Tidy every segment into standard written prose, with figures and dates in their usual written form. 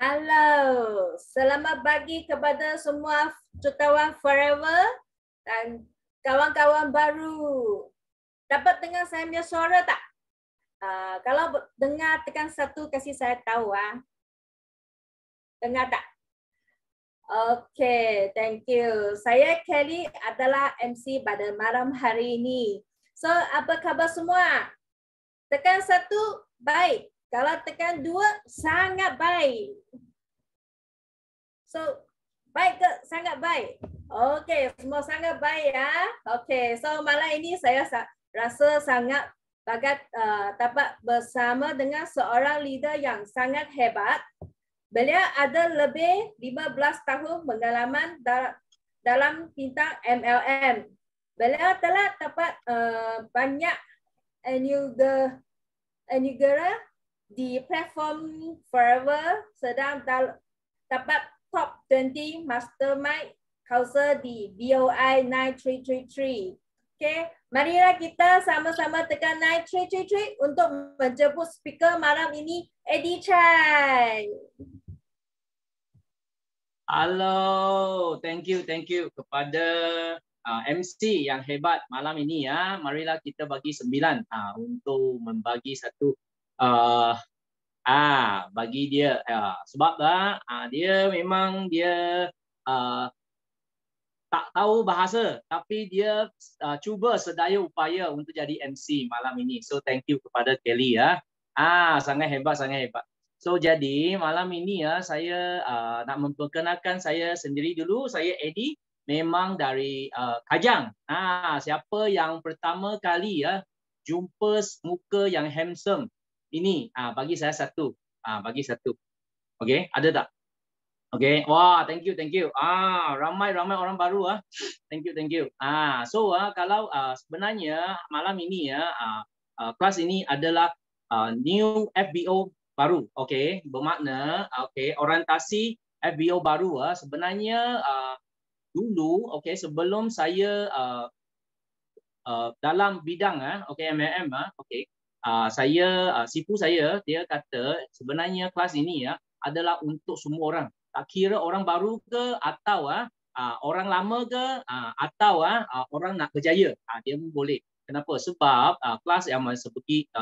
Halo, selamat pagi kepada semua jutawan Forever dan kawan-kawan baru. Dapat dengar saya punya suara tak? Kalau dengar tekan 1 kasih saya tahu. Dengar tak? Okay, thank you. Saya Kelly adalah MC pada malam hari ini. So, apa khabar semua? Tekan 1, baik. Kalau tekan 2, sangat baik. So, baik ke? Sangat baik. Okey, semua sangat baik ya. Okey, so malam ini saya rasa sangat dapat bersama dengan seorang leader yang sangat hebat. Beliau ada lebih 15 tahun pengalaman dalam bidang MLM. Beliau telah dapat banyak anugerah di platform Forever, sedang dapat Top 20 Mastermind Council di BOI 9333. Okay, marilah kita sama-sama tekan 9333 untuk menjemput speaker malam ini, Eddie Chai. Halo, thank you kepada MC yang hebat malam ini ya. Marilah kita bagi 9 untuk membagi satu bagi dia sebab dia memang dia tak tahu bahasa tapi dia cuba sedaya upaya untuk jadi MC malam ini. So thank you kepada Kelly ya. Sangat hebat. So jadi malam ini ya saya nak memperkenalkan saya sendiri dulu. Saya Eddie, memang dari Kajang. Siapa yang pertama kali ya jumpa muka yang handsome ini, bagi saya 1. Bagi 1. Okey, ada tak? Okey. Wah, thank you. Ramai orang baru Thank you. So kalau sebenarnya malam ini ya kelas ini adalah new FBO baru. Okey, bermakna orientasi FBO baru sebenarnya dulu sebelum saya dalam bidang MLM sipu saya dia kata sebenarnya kelas ini adalah untuk semua orang, tak kira orang baru ke atau orang lama ke atau orang nak berjaya, dia pun boleh. Kenapa? Sebab kelas yang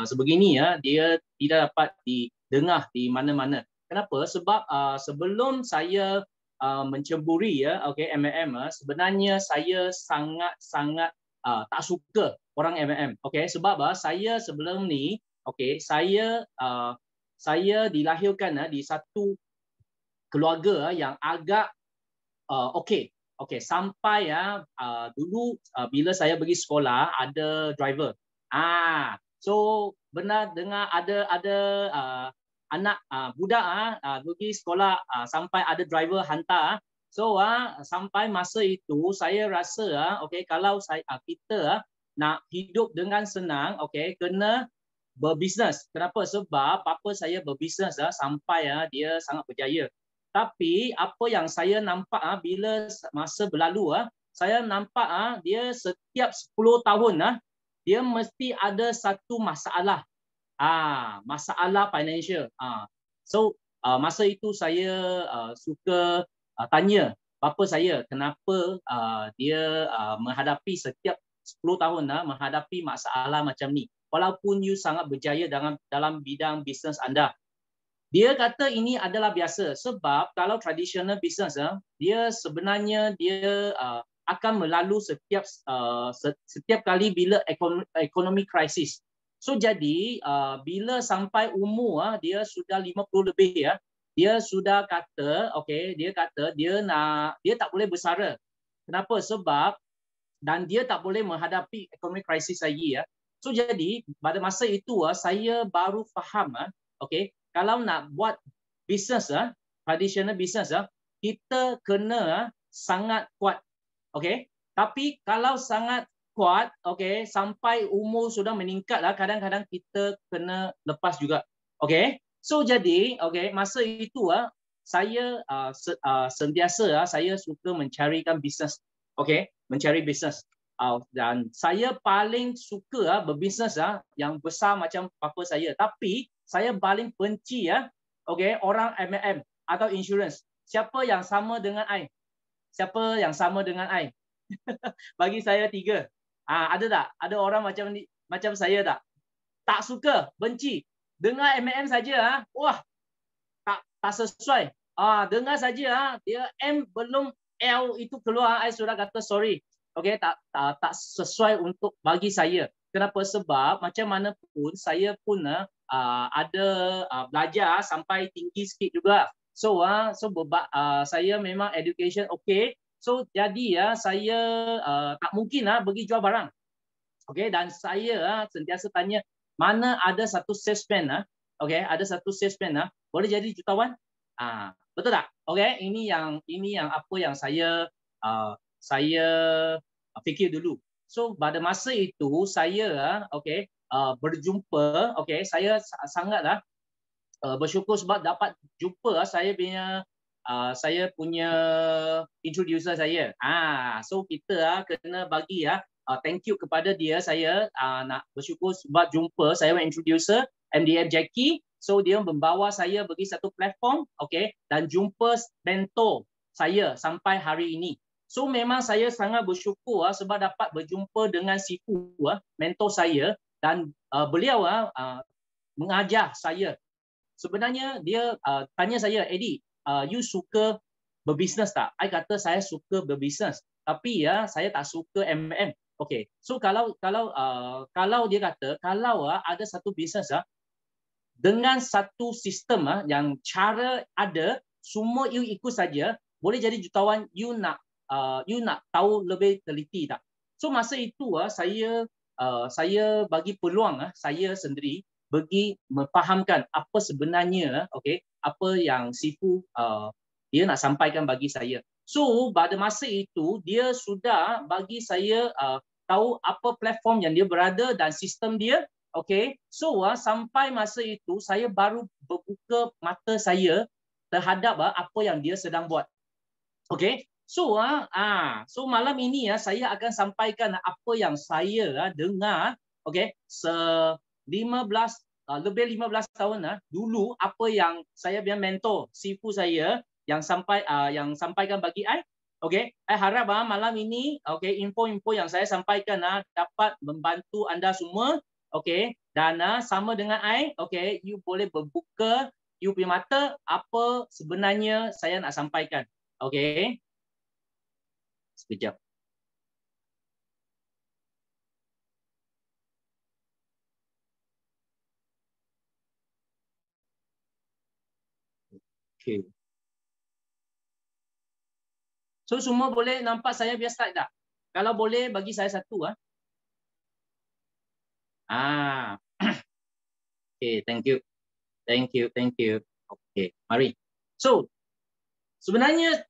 sebegini dia tidak dapat didengar di mana-mana. Kenapa? Sebab sebelum saya menceburi MLM sebenarnya saya sangat tak suka orang MLM. Sebab saya sebelum ni saya dilahirkan di satu keluarga yang agak sampai dulu bila saya pergi sekolah ada driver. So benar dengar ada anak budak pergi sekolah sampai ada driver hantar. So sampai masa itu saya rasa kalau kita nak hidup dengan senang kena berbisnes. Kenapa? Sebab papa saya berbisnes sampai dia sangat berjaya. Tapi apa yang saya nampak bila masa berlalu saya nampak dia setiap 10 tahun dia mesti ada satu masalah. Masalah financial. So masa itu saya suka tanya bapa saya kenapa dia menghadapi setiap 10 tahun menghadapi masalah macam ni walaupun you sangat berjaya dalam bidang bisnes anda. Dia kata ini adalah biasa sebab kalau traditional business dia sebenarnya dia akan melalui setiap kali bila ekonomi krisis. So jadi bila sampai umur dia sudah 50 lebih dia sudah kata dia tak boleh bersara. Kenapa? Sebab dan dia tak boleh menghadapi ekonomi krisis lagi So jadi pada masa itu saya baru faham kalau nak buat bisnes traditional business kita kena sangat kuat. Tapi kalau sangat kuat sampai umur sudah meningkat kadang-kadang kita kena lepas juga. So jadi masa itu saya sentiasa saya suka mencarikan bisnes. Mencari bisnes. Dan saya paling suka berbisnes yang besar macam papa saya. Tapi saya paling benci orang MLM atau insurance? Siapa yang sama dengan I? Siapa yang sama dengan I? Bagi saya 3. Ada tak? Ada orang macam saya tak? Tak suka, benci. Dengar M saja, wah, tak sesuai. Dengar saja, dia M belum L itu keluar, I sudah kata sorry. Okay, tak sesuai untuk bagi saya. Kenapa? Sebab macam mana pun saya pun ada belajar sampai tinggi sikit juga. So saya memang education okay. So jadi saya tak mungkin pergi jual barang. Okay, dan saya sentiasa tanya mana ada satu salesman okay, ada satu salesman boleh jadi jutawan? Betul tak? Okay, ini yang apa yang saya fikir dulu. So pada masa itu saya okay, berjumpa, okay, saya sangatlah bersyukur sebab dapat jumpa saya punya introducer saya. So kita kena bagi thank you kepada dia. Saya nak bersyukur sebab jumpa saya introducer MDF Jackie. So dia membawa saya pergi satu platform, okay, dan jumpa mentor saya sampai hari ini. So memang saya sangat bersyukur sebab dapat berjumpa dengan Sifu, mentor saya, dan beliau mengajar saya. Sebenarnya dia tanya saya, Eddie, you suka berbisnes tak? I kata saya suka berbisnes, tapi saya tak suka M. Okay, so kalau dia kata kalau ada satu bisnes dengan satu sistem yang cara ada, semua you ikut saja, boleh jadi jutawan, you nak tahu lebih teliti tak? So masa itu saya bagi peluang saya sendiri bagi memfahamkan apa sebenarnya, okay, apa yang Sifu dia nak sampaikan bagi saya. So pada masa itu dia sudah bagi saya tahu apa platform yang dia berada dan sistem dia. Okay, so sampai masa itu saya baru berbuka mata saya terhadap apa yang dia sedang buat. Okay, so malam ini saya akan sampaikan apa yang saya dengar. Okay, 15 tahun dulu apa yang saya punya mentor Sifu saya yang sampaikan bagi I. Okay, I harap malam ini okay, info-info yang saya sampaikan dapat membantu anda semua. Okay, dan sama dengan I, okay, you boleh berbuka you punya mata apa sebenarnya saya nak sampaikan. Okay, sekejap. Okay. So semua boleh nampak saya punya slide tak? Kalau boleh bagi saya satu Okay, thank you. Okay, mari. So sebenarnya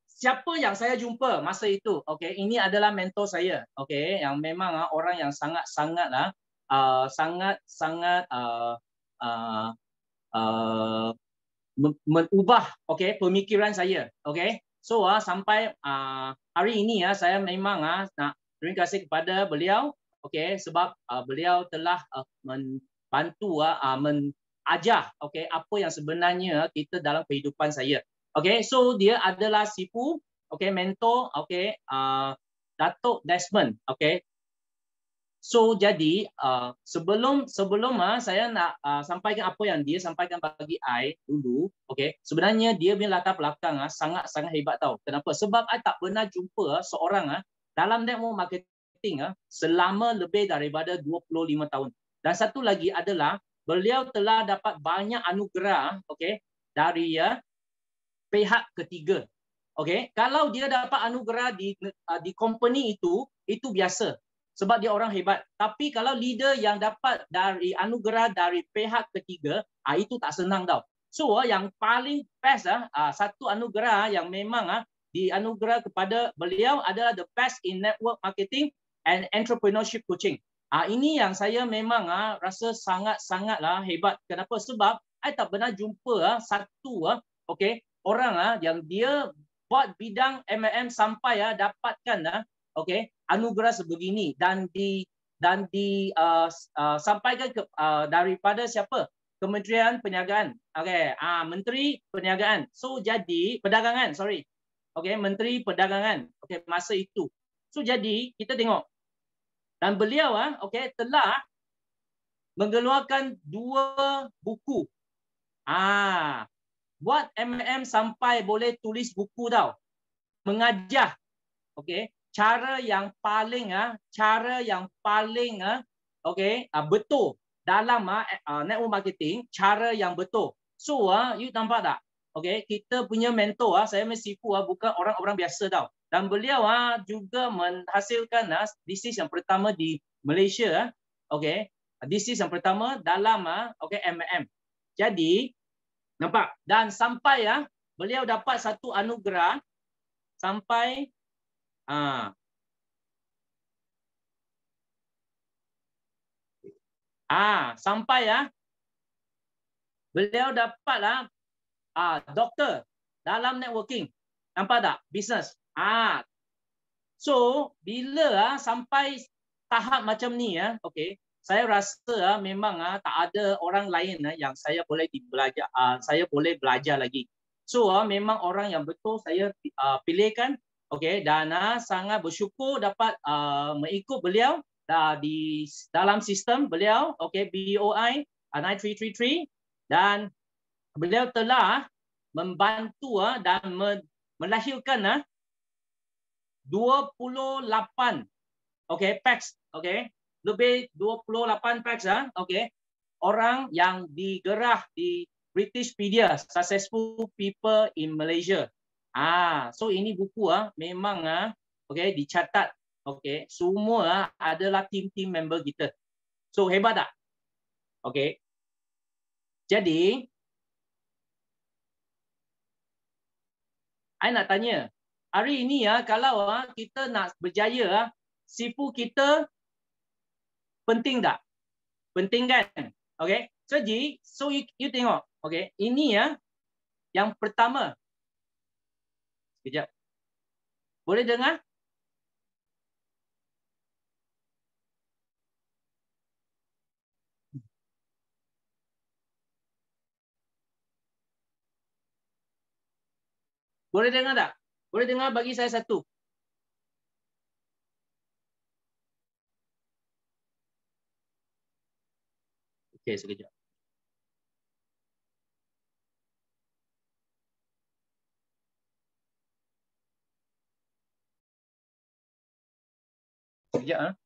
siapa yang saya jumpa masa itu? Okay, ini adalah mentor saya. Okay, yang memang orang yang sangat mengubah okay pemikiran saya. Okay, so sampai hari ini saya memang nak terima kasih kepada beliau. Okay, sebab beliau telah membantu mengajar okay apa yang sebenarnya kita dalam kehidupan saya. Okay, so dia adalah Sifu, okay, mentor, okay, Datuk Desmond. Okay, so jadi sebelum saya nak sampaikan apa yang dia sampaikan bagi I dulu, okay, sebenarnya dia punya latar belakang sangat hebat tau. Kenapa? Sebab I tak pernah jumpa seorang dalam network marketing selama lebih daripada 25 tahun. Dan satu lagi adalah beliau telah dapat banyak anugerah okay dari pihak ketiga. Okay, kalau dia dapat anugerah di company itu biasa. Sebab dia orang hebat. Tapi kalau leader yang dapat dari anugerah dari pihak ketiga, itu tak senang tau. So yang paling best satu anugerah yang memang dianugerah kepada beliau adalah the best in network marketing and entrepreneurship coaching. Ini yang saya memang rasa sangat-sangatlah hebat. Kenapa? Sebab I tak pernah jumpa satu okay, orang yang dia buat bidang MLM sampai dapatkan okay, anugerah sebegini dan disampaikan daripada siapa? Kementerian Perniagaan. Okey, Menteri Perniagaan. So jadi perdagangan, sorry. Okey, Menteri Perdagangan. Okey, masa itu. So jadi kita tengok dan beliau okey telah mengeluarkan 2 buku. Buat MLM sampai boleh tulis buku tau. Mengajar. Okey, cara yang paling okey, betul dalam network marketing, cara yang betul. So you nampak tak? Okey, kita punya mentor saya Sifu bukan orang-orang biasa tau. Dan beliau juga menghasilkan disease yang pertama di Malaysia. Okey, disease yang pertama dalam okey MLM. Jadi nampak dan sampai beliau dapat satu anugerah sampai sampai beliau dapat doktor dalam networking. Nampak tak? Business. So bila sampai tahap macam ni okey, saya rasa memang tak ada orang lain yang saya boleh belajar saya boleh belajar lagi. So memang orang yang betul saya pilihkan. Okey, dan sangat bersyukur dapat mengikut beliau di dalam sistem beliau, okey, BOI 9333, dan beliau telah membantu dan melahirkan 28 okey packs, okey, lebih 28 packs okey, orang yang digerah di British Media Successful People in Malaysia. So ini buku memang okey dicatat, okey, semua adalah tim-tim member kita. So hebat tak? Okey. Jadi I nak tanya, hari ini kalau kita nak berjaya, Sifu kita penting tak? Penting kan? Okey. So you tengok, okey, ini yang pertama. Sekejap. Boleh dengar? Boleh dengar tak? Boleh dengar, bagi saya satu. Okey, sekejap. Sekejap.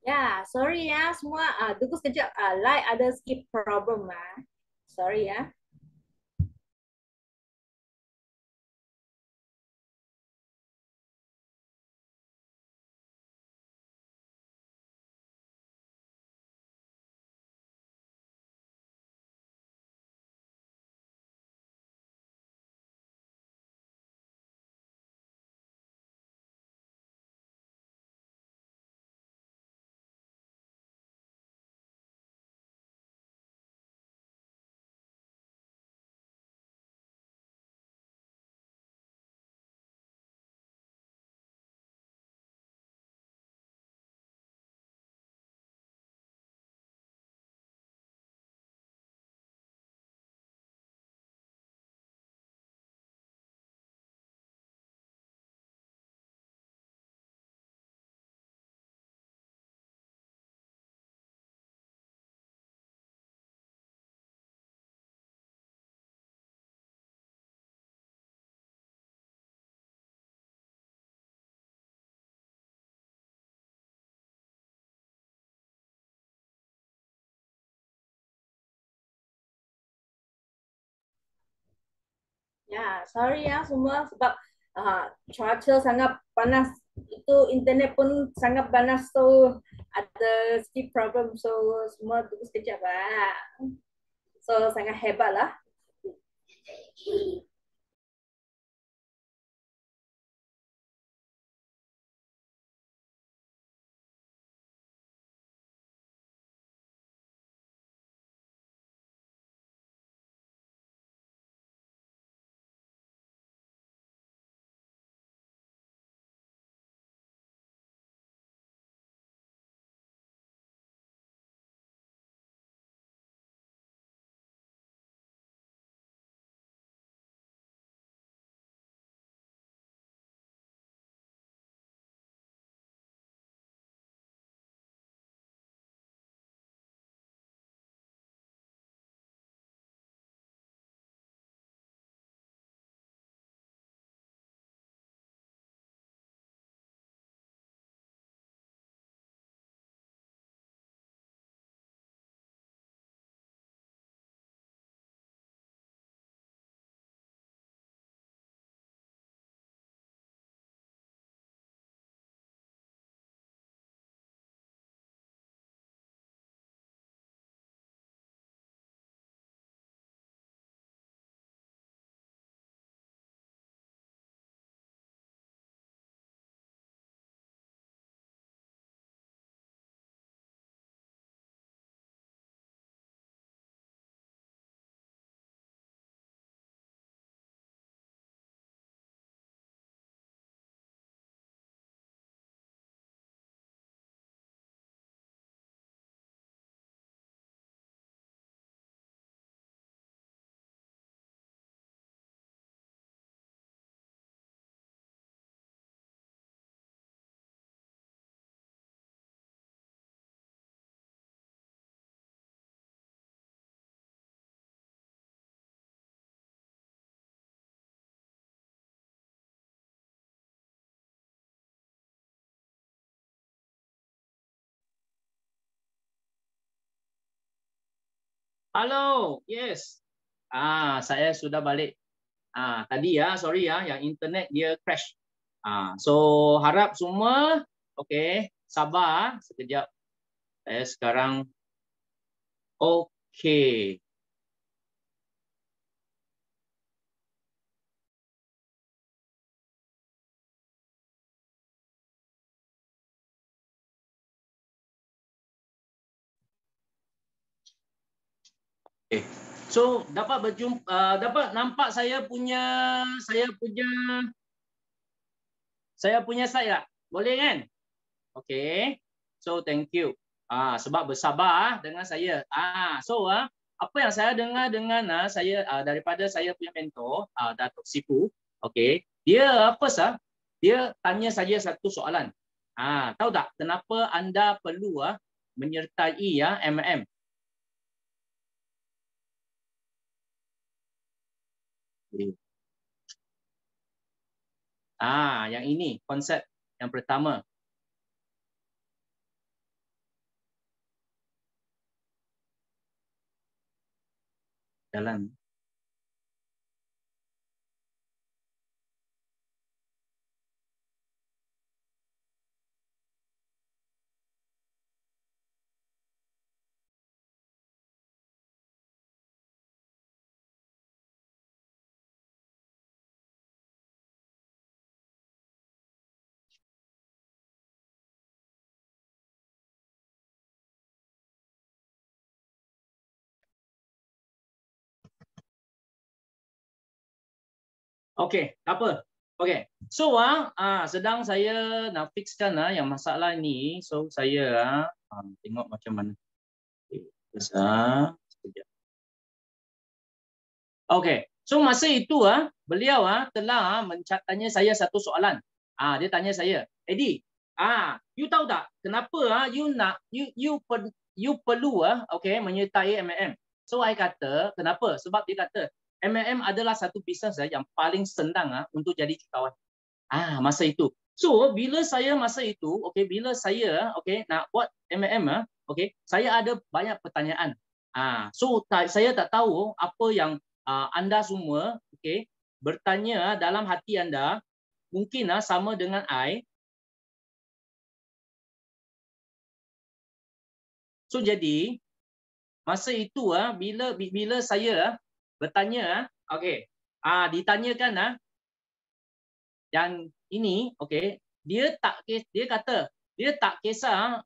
Ya, sorry semua. Tunggu sekejap. Like ada skip problem Sorry Ya, sorry ya semua sebab cuaca sangat panas. Itu internet pun sangat panas, so ada sedikit problem, so semua tunggu sekejap lah. So sangat hebat lah. Halo, yes. Saya sudah balik. Tadi ya, sorry ya, yang internet dia crash. So harap semua, okay, sabar sekejap. Saya sekarang, okay. Okay. So dapat berjumpa, dapat nampak saya punya slide tak? Boleh kan? Okay. So thank you. Sebab bersabar dengan saya. So apa yang saya dengar dengan saya daripada saya punya mentor Datuk Sipu, okay. Dia apa sah? Dia tanya saya satu soalan. Tahu tak kenapa anda perlu menyertai MM? Yang ini konsep yang pertama. Jalan. Okey, tak apa. Okey. So sedang saya nak fixkan yang masalah ni. So saya tengok macam mana. Sekejap. Okey. So masa itu beliau telah tanya saya satu soalan. Dia tanya saya, "Eddie, you tahu tak kenapa you perlu okey menyertai MLM?" So I kata, "Kenapa?" Sebab dia kata MLM adalah satu bisnes yang paling senang untuk jadi jutawan. Masa itu. So bila saya masa itu, okey, bila saya okey nak buat MLM okey, saya ada banyak pertanyaan. So saya tak tahu apa yang anda semua okey bertanya dalam hati anda, mungkin sama dengan I. So jadi masa itu bila saya bertanya, okey, ditanyakan yang ini, okey, dia kata dia tak kisah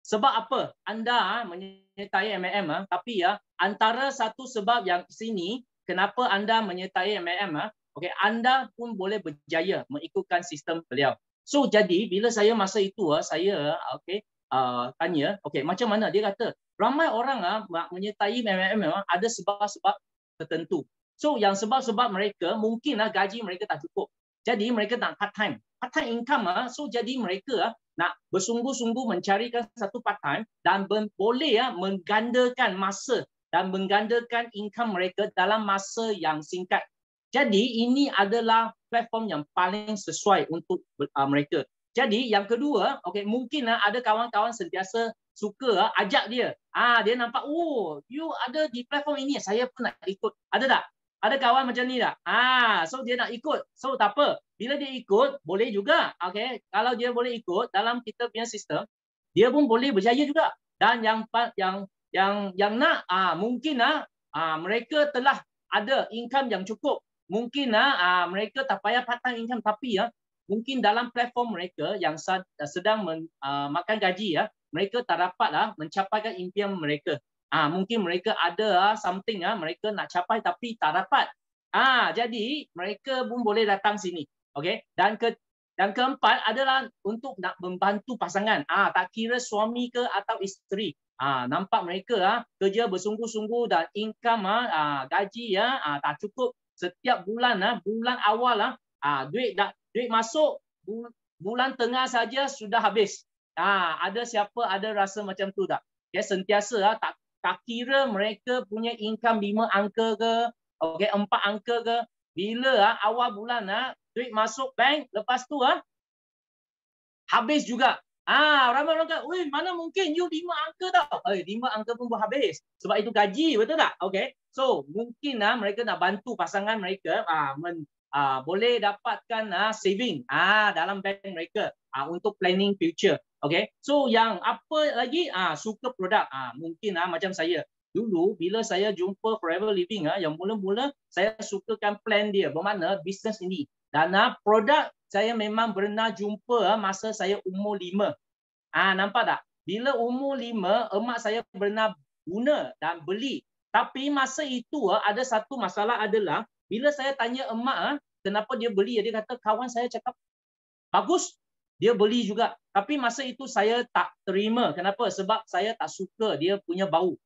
sebab apa anda menyertai MLM, tapi antara satu sebab yang sini kenapa anda menyertai MLM, okey, anda pun boleh berjaya mengikutkan sistem beliau. So jadi bila saya masa itu saya okey tanya, okey, macam mana? Dia kata ramai orang menyertai MLM ada sebab-sebab tertentu. So yang sebab-sebab mereka mungkin gaji mereka tak cukup. Jadi mereka nak part time income so jadi mereka nak bersungguh-sungguh mencarikan satu part time dan boleh menggandakan masa dan menggandakan income mereka dalam masa yang singkat. Jadi ini adalah platform yang paling sesuai untuk mereka. Jadi yang kedua, okey, mungkin ada kawan-kawan sentiasa suka ajak dia. Dia nampak, oh, you ada di platform ini, saya pun nak ikut. Ada tak? Ada kawan macam ni tak? So dia nak ikut. So tak apa. Bila dia ikut, boleh juga. Okay? Kalau dia boleh ikut dalam kita punya sistem, dia pun boleh berjaya juga. Dan yang nak, mungkin mereka telah ada income yang cukup. Mungkin mereka tak payah part-time income, tapi mungkin dalam platform mereka yang sedang makan gaji, mereka tak dapat mencapaikan impian mereka. Mungkin mereka ada something mereka nak capai tapi tak dapat. Jadi mereka pun boleh datang sini. Okey. Dan keempat adalah untuk nak membantu pasangan. Tak kira suami ke atau isteri. Nampak mereka kerja bersungguh-sungguh dan income gaji tak cukup setiap bulan bulan awal duit masuk bulan tengah saja sudah habis. Ada siapa ada rasa macam tu tak? Okay, sentiasa tak kira mereka punya income 5 angka ke, okey 4 angka ke, bila awal bulan duit masuk bank, lepas tu habis juga. Ramai orang kata, "Oi, mana mungkin you 5 angka tau." 5 angka pun habis. Sebab itu gaji, betul tak? Okey. So, mungkin mereka nak bantu pasangan mereka boleh dapatkan saving dalam bank mereka untuk planning future. Okay, so yang apa lagi suka produk mungkin macam saya dulu bila saya jumpa Forever Living yang mula-mula saya sukakan plan dia bermakna bisnes ini dan produk saya memang pernah jumpa masa saya umur 5. Nampak tak? Bila umur 5 emak saya pernah guna dan beli, tapi masa itu ada satu masalah adalah bila saya tanya emak kenapa dia beli, dia kata kawan saya cakap bagus, dia beli juga. Tapi masa itu saya tak terima. Kenapa? Sebab saya tak suka dia punya bau.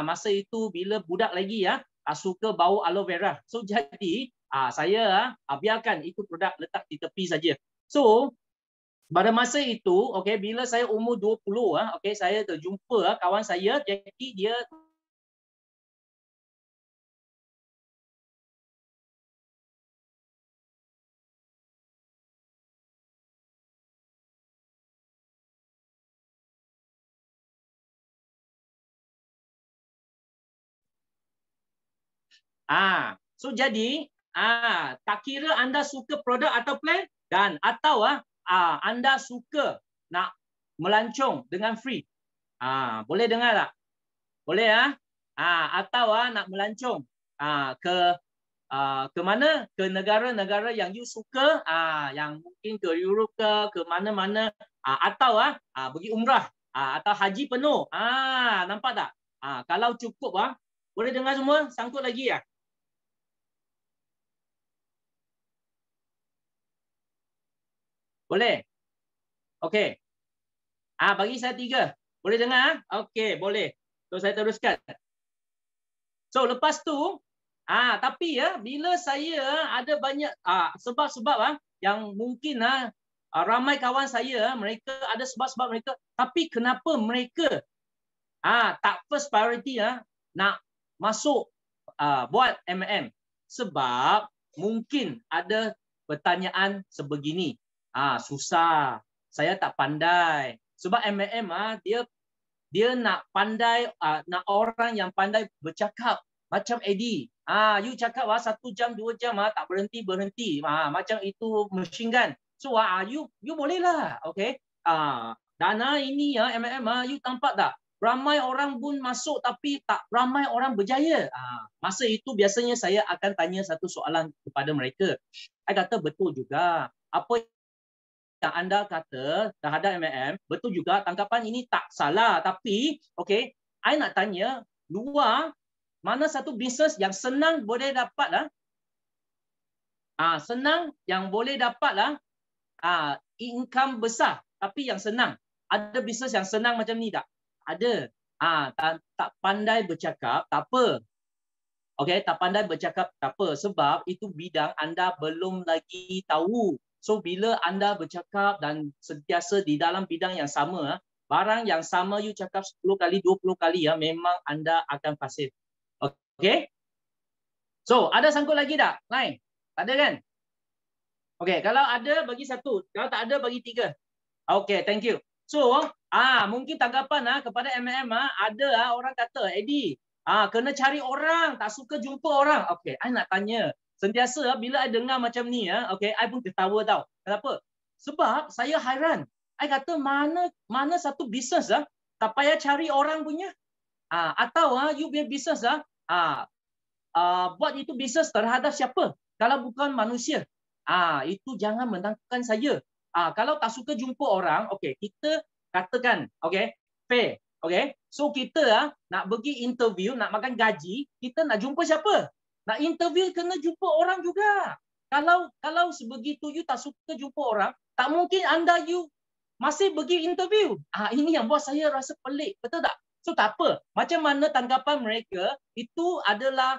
Masa itu bila budak lagi tak suka bau aloe vera. So jadi saya biarkan itu produk letak di tepi saja. So pada masa itu, okey, bila saya umur 20 okey, saya terjumpa kawan saya, jadi dia so jadi tak kira anda suka produk atau plan dan atau anda suka nak melancong dengan free. Boleh dengar tak? Boleh atau nak melancong ke mana? Ke negara-negara yang you suka, yang mungkin ke Europe ke mana-mana atau pergi umrah atau haji penuh. Nampak tak? Kalau cukup boleh dengar semua? Sangkut lagi Boleh? Okey. Bagi saya 3. Boleh dengar? Okey, boleh. So saya teruskan. So lepas tu tapi bila saya ada banyak sebab-sebab yang mungkin ramai kawan saya mereka ada sebab-sebab mereka, tapi kenapa mereka tak first priority nak masuk buat MLM? Sebab mungkin ada pertanyaan sebegini. Susah. Saya tak pandai. Sebab MLM dia nak pandai nak orang yang pandai bercakap macam Eddie. You cakap 1 jam, 2 jam tak berhenti. Macam itu machine gun. So you boleh lah. Okay. Dana ini MLM you tampak tak? Ramai orang pun masuk tapi tak ramai orang berjaya. Masa itu biasanya saya akan tanya satu soalan kepada mereka. Saya kata betul juga. Apa yang anda kata terhadap MLM, betul juga, tangkapan ini tak salah. Tapi, okay, saya nak tanya, luar, mana satu bisnes yang senang boleh dapat senang yang boleh dapat income besar, tapi yang senang. Ada bisnes yang senang macam ni tak? Ada. Tak pandai bercakap, tak apa. Okay, tak pandai bercakap, tak apa. Sebab itu bidang anda belum lagi tahu. So, bila anda bercakap dan sentiasa di dalam bidang yang sama, barang yang sama you cakap 10 kali, 20 kali, memang anda akan pasif. Okay? So, ada sangkut lagi tak? Lain? Tak ada kan? Okay, kalau ada, bagi 1. Kalau tak ada, bagi 3. Okay, thank you. So, mungkin tanggapan kepada MLM, ada orang kata, Eddie, kena cari orang, tak suka jumpa orang. Okay, I nak tanya. Sentiasa bila I dengar macam ni, okay, I pun ketawa tau. Kenapa? Sebab saya hairan. I kata mana satu bisnes tak payah cari orang punya. Atau you punya bisnes buat itu bisnes terhadap siapa? Kalau bukan manusia. Itu jangan menangkapkan saya. Kalau tak suka jumpa orang, okay, kita katakan, okay, fair, okay. So kita nak pergi interview, nak makan gaji, kita nak jumpa siapa? Nak interview kena jumpa orang juga. Kalau sebegitu you tak suka jumpa orang, tak mungkin anda you masih pergi interview. Ini yang buat saya rasa pelik, betul tak? So tak apa. Macam mana tanggapan mereka itu adalah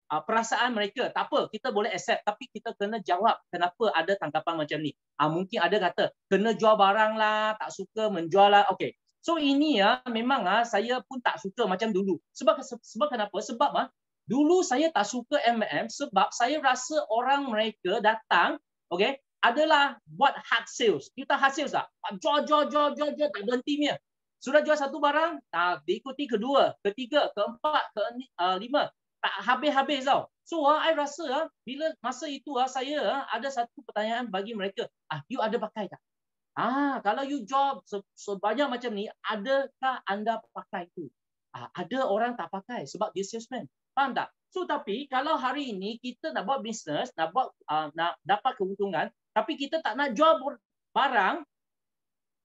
perasaan mereka. Tak apa, kita boleh accept, tapi kita kena jawab kenapa ada tanggapan macam ni. Mungkin ada kata kena jual barang lah, tak suka menjual lah. Okay. So ini memang saya pun tak suka macam dulu. Sebab kenapa? Sebab dulu saya tak suka MLM sebab saya rasa orang mereka datang, okay, adalah buat hard sales. Kita hard sales tak? Jual, tak berhenti punya. Sudah jual satu barang, diikuti kedua, ketiga, keempat, kelima. Tak habis-habis tau. So, I rasa bila masa itu saya ada satu pertanyaan bagi mereka. You ada pakai tak? Kalau you job sebanyak macam ni, adakah anda pakai itu? Ada orang tak pakai sebab dia salesman. Faham tak? So, tapi kalau hari ini kita nak buat bisnes, nak dapat keuntungan, tapi kita tak nak jual barang,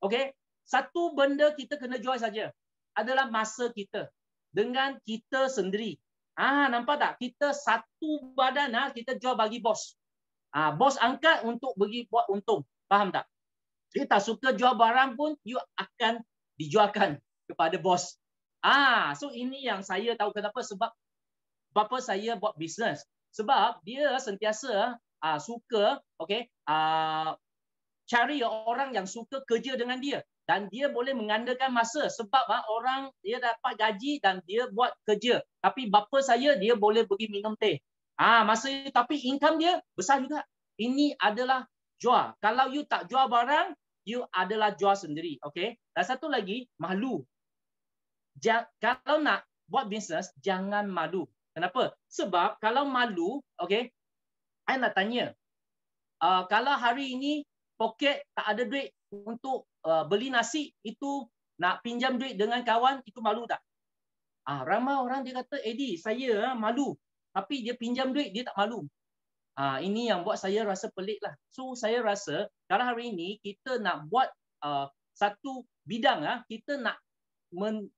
okay, satu benda kita kena jual saja adalah masa kita dengan kita sendiri. Nampak tak? Kita satu badan kita jual bagi bos. Bos angkat untuk bagi buat untung. Faham tak? Dia tak suka jual barang pun, you akan dijualkan kepada bos. So ini yang saya tahu kenapa. Sebab bapa saya buat bisnes. Sebab dia sentiasa suka, okay, cari orang yang suka kerja dengan dia. Dan dia boleh mengandalkan masa sebab orang dia dapat gaji dan dia buat kerja. Tapi bapa saya dia boleh pergi minum teh. Masa tapi income dia besar juga. Ini adalah jual. Kalau you tak jual barang, you adalah jual sendiri. Okay? Dan satu lagi, malu. Kalau nak buat bisnes, jangan malu. Kenapa? Sebab kalau malu, okay, I nak tanya. Kalau hari ini poket tak ada duit untuk beli nasi, itu nak pinjam duit dengan kawan, itu malu tak? Ramai orang dia kata, Eddie, saya malu. Tapi dia pinjam duit, dia tak malu. Ini yang buat saya rasa pelik lah. So, saya rasa kalau hari ini kita nak buat satu bidang, kita nak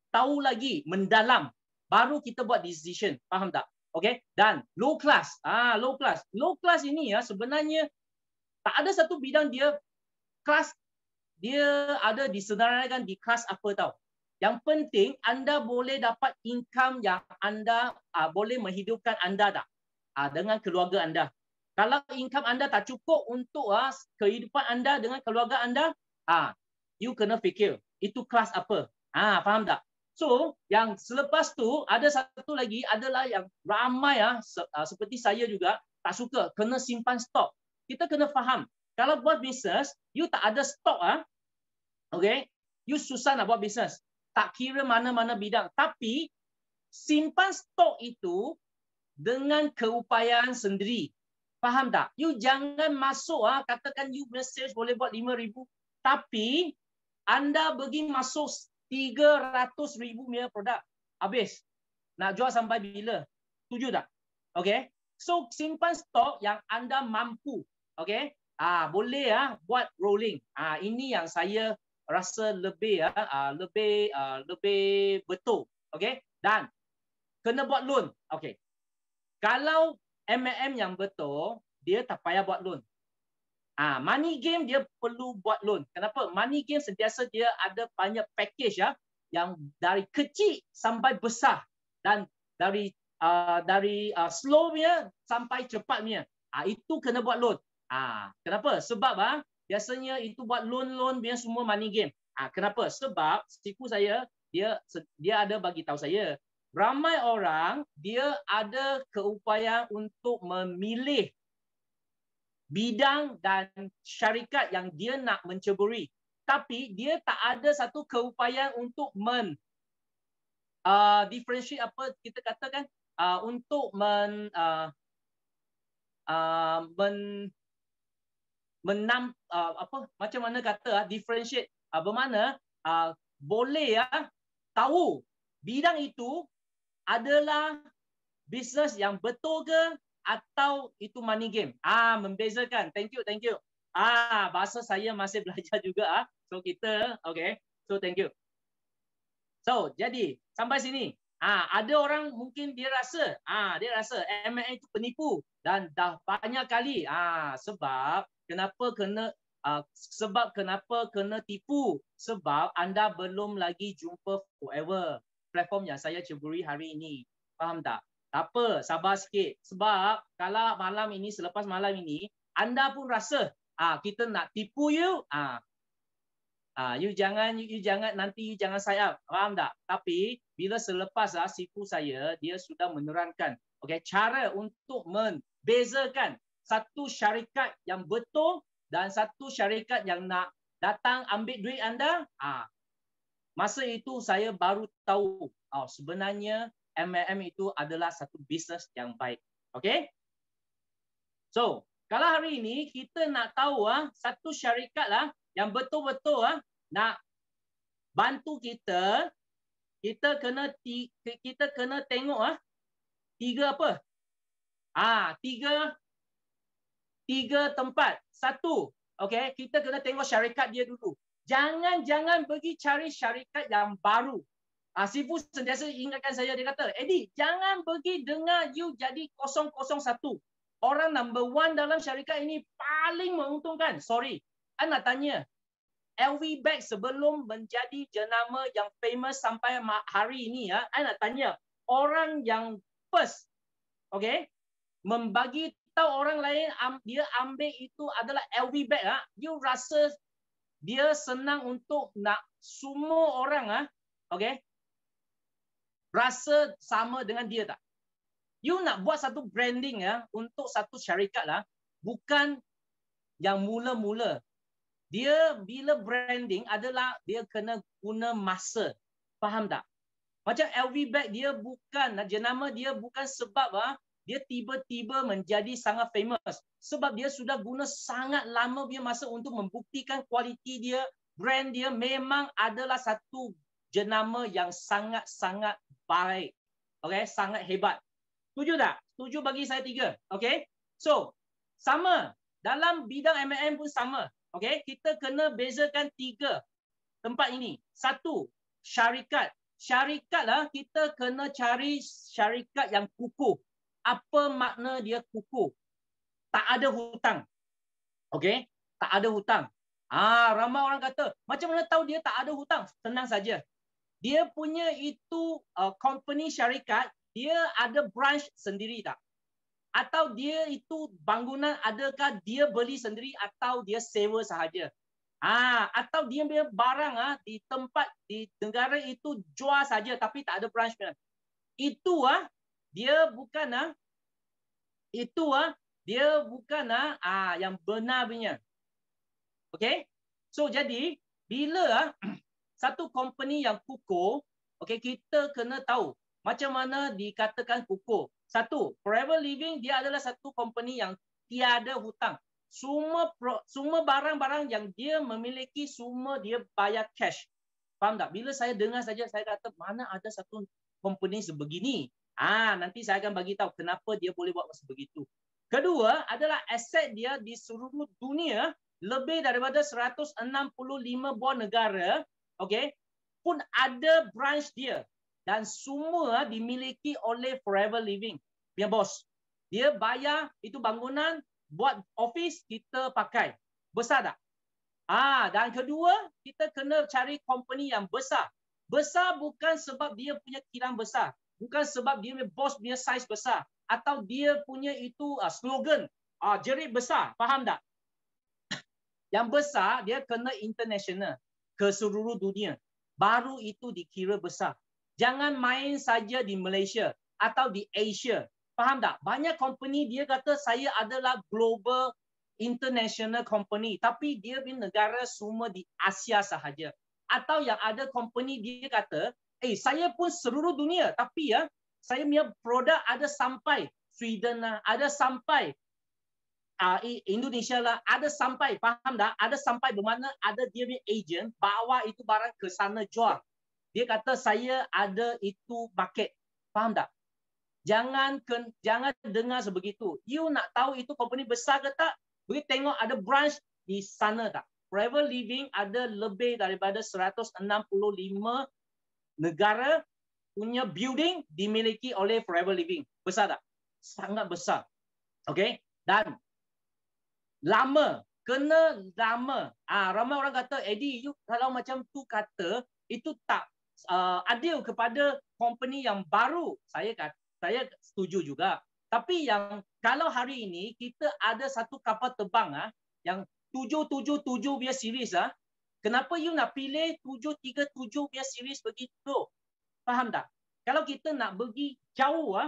tahu lagi, mendalam. Baru kita buat decision. Faham tak? Okay? Dan low class. Low class. Low class ini sebenarnya tak ada satu bidang dia kelas. Dia ada disedarakan di kelas apa tahu. Yang penting anda boleh dapat income yang anda boleh menghidupkan anda tak? Dengan keluarga anda. Kalau income anda tak cukup untuk kehidupan anda dengan keluarga anda, you kena fikir itu kelas apa. Faham tak? So, yang selepas tu ada satu lagi adalah yang ramai seperti saya juga tak suka kena simpan stok. Kita kena faham. Kalau buat bisnes, you tak ada stok, okay, you susah nak buat bisnes. Tak kira mana-mana bidang. Tapi, simpan stok itu dengan keupayaan sendiri. Faham tak? You jangan masuk katakan you punya sales boleh buat 5,000 tapi anda pergi masuk 300,000 punya produk. Habis. Nak jual sampai bila? Setuju tak? Okay. So simpan stok yang anda mampu. Okay. Boleh buat rolling. Ini yang saya rasa lebih lebih betul. Okay. Dan kena buat loan. Okay. Kalau MLM yang betul, dia tak payah buat loan. Money game dia perlu buat loan. Kenapa? Money game sentiasa dia ada banyak package yang dari kecil sampai besar dan dari slow-nya sampai cepatnya. Itu kena buat loan. Kenapa? Sebab biasanya itu buat loan dia semua money game. Kenapa? Sebab sipu saya dia ada bagi tahu saya ramai orang dia ada keupayaan untuk memilih bidang dan syarikat yang dia nak menceburi. Tapi dia tak ada satu keupayaan untuk differentiate apa kita katakan untuk macam mana kata differentiate bermakna boleh tahu bidang itu adalah bisnes yang betul ke atau itu money game. Membezakan. Thank you. Bahasa saya masih belajar juga. So kita, okay. So thank you. So jadi sampai sini. Ada orang mungkin dia rasa MLM itu penipu dan dah banyak kali. Sebab kenapa kena tipu? Sebab anda belum lagi jumpa Forever, platform yang saya ceburi hari ini. Faham tak? Tak apa, sabar sikit. Sebab kalau selepas malam ini, anda pun rasa kita nak tipu you. You jangan nanti you jangan sign up. Faham tak? Tapi bila selepas sipu saya, dia sudah menerangkan cara untuk membezakan satu syarikat yang betul dan satu syarikat yang nak datang ambil duit anda. Masa itu saya baru tahu sebenarnya MLM itu adalah satu bisnes yang baik. Okay? So, kalau hari ini kita nak tahu satu syarikat yang betul-betul nak bantu kita, kita kena tengok tiga apa? Tiga tempat. Satu, okay, kita kena tengok syarikat dia dulu. Jangan pergi cari syarikat yang baru. Sifu sentiasa ingatkan saya, dia kata, Eddie, jangan pergi dengar you jadi 001. Orang number one dalam syarikat ini paling menguntungkan. Sorry, saya nak tanya, LV Bag sebelum menjadi jenama yang famous sampai hari ini, saya nak tanya, orang yang first, okay, membagi tahu orang lain dia ambil itu adalah LV Bag, you rasa dia senang untuk nak semua orang, okay, rasa sama dengan dia tak? You nak buat satu branding untuk satu syarikat bukan yang mula-mula. Dia bila branding adalah dia kena guna masa. Faham tak? Macam LV Bag dia bukan, jenama dia bukan sebab dia tiba-tiba menjadi sangat famous. Sebab dia sudah guna sangat lama punya masa untuk membuktikan kualiti dia, brand dia memang adalah satu jenama yang sangat-sangat baik. Okay, sangat hebat. Setuju tak? Setuju bagi saya 3. Okay. So, sama. Dalam bidang MLM pun sama. Okay, kita kena bezakan 3 tempat ini. 1, syarikat. Syarikat kita kena cari syarikat yang kukuh. Apa makna dia kukuh? Tak ada hutang. Okay, tak ada hutang. Ramai orang kata, macam mana tahu dia tak ada hutang? Tenang saja. Dia punya itu company syarikat, dia ada branch sendiri tak? Atau dia itu bangunan adakah dia beli sendiri atau dia sewa sahaja? Atau dia punya barang di tempat di negara itu jual saja tapi tak ada branch. Itu dia bukan yang benar punya. Okay? So jadi bila satu company yang kukuh, okay, kita kena tahu macam mana dikatakan kukuh. Satu, Forever Living dia adalah satu company yang tiada hutang. Semua barang-barang yang dia memiliki semua dia bayar cash. Faham tak? Bila saya dengar saja saya kata mana ada satu company sebegini. Nanti saya akan bagi tahu kenapa dia boleh buat sebegitu. Kedua adalah aset dia di seluruh dunia lebih daripada 165 buah negara, okey, pun ada branch dia dan semua dimiliki oleh Forever Living. Punya bos. Dia bayar itu bangunan buat office kita pakai. Besar tak? Dan kedua, kita kena cari company yang besar. Besar bukan sebab dia punya kilang besar. Bukan sebab dia punya bos punya size besar. Atau dia punya itu slogan, jerit besar. Faham tak? Yang besar, dia kena international. Ke seluruh dunia. Baru itu dikira besar. Jangan main saja di Malaysia atau di Asia. Faham tak? Banyak company dia kata saya adalah global international company. Tapi dia punya negara semua di Asia sahaja. Atau yang ada company dia kata, saya pun seluruh dunia. Tapi saya punya produk ada sampai Sweden lah, ada sampai Indonesia lah, ada sampai, faham tak? Ada sampai bermakna ada dia punya agent bawa itu barang ke sana jual. Dia kata saya ada itu market. Faham tak? Jangan dengar sebegitu. You nak tahu itu company besar ke tak? Boleh tengok ada branch di sana tak? Forever Living ada lebih daripada 165 negara punya building dimiliki oleh Forever Living. Besar tak? Sangat besar. Okay? Dan lama. Kena lama. Ramai orang kata, Eddie, you kalau macam tu kata, itu tak adil kepada company yang baru. Saya setuju juga. Tapi yang kalau hari ini kita ada satu kapal terbang yang 777 punya series kenapa you nak pilih 737 punya series begitu? Faham tak? Kalau kita nak pergi jauh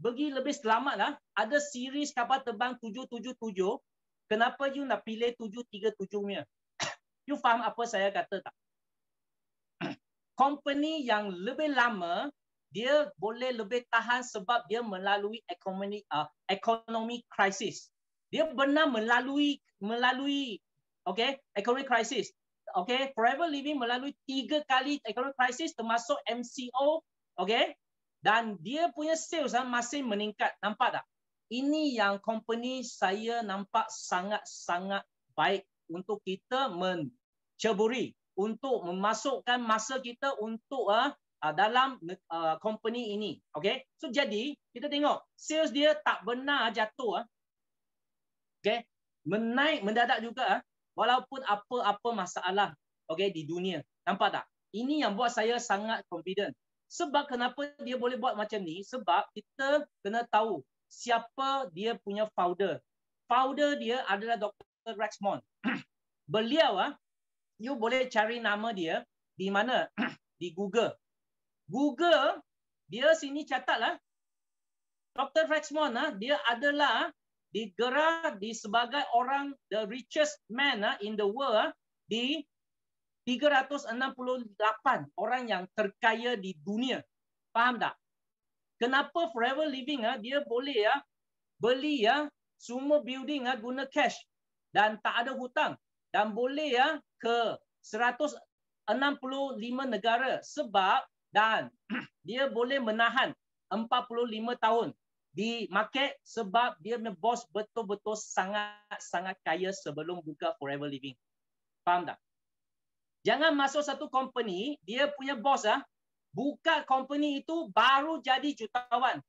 pergi lebih selamat ada series kapal terbang 777, kenapa you nak pilih 737 punya? You faham apa saya kata tak? Company yang lebih lama dia boleh lebih tahan sebab dia melalui ekonomi krisis. Dia benar melalui economic crisis. Forever Living melalui 3 kali economic crisis termasuk MCO, dan dia punya sales masih meningkat. Nampak tak? Ini yang company saya nampak sangat-sangat baik untuk kita menceburi, untuk memasukkan masa kita untuk dalam company ini. So jadi kita tengok sales dia tak benar jatuh. Menaik mendadak juga walaupun apa-apa masalah di dunia. Nampak tak? Ini yang buat saya sangat confident. Sebab kenapa dia boleh buat macam ni? Sebab kita kena tahu siapa dia punya founder. Founder dia adalah Dr. Rexmond. Beliau you boleh cari nama dia di mana? Di Google. Google, dia sini catatlah. Dr. Rexmond, dia adalah digelar sebagai orang the richest man in the world di 368 orang yang terkaya di dunia. Faham tak? Kenapa Forever Living dia boleh beli semua building guna cash dan tak ada hutang dan boleh ke 165 negara sebab dan dia boleh menahan 45 tahun di market sebab dia punya bos betul-betul sangat-sangat kaya sebelum buka Forever Living. Faham tak? Jangan masuk satu company, dia punya bos buka company itu baru jadi jutawan.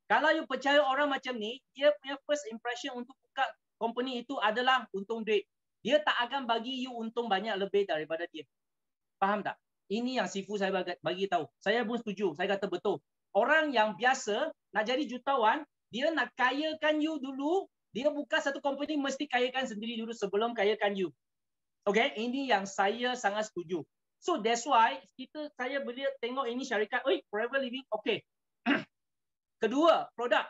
Kalau you percaya orang macam ni, dia punya first impression untuk buka company itu adalah untung duit. Dia tak akan bagi you untung banyak lebih daripada dia. Faham tak? Ini yang sifu saya bagi tahu. Saya pun setuju. Saya kata betul. Orang yang biasa nak jadi jutawan, dia nak kayakan you dulu. Dia buka satu company mesti kayakan sendiri dulu sebelum kayakan you. Ini yang saya sangat setuju. So that's why saya boleh tengok ini syarikat, Forever Living, Kedua, produk.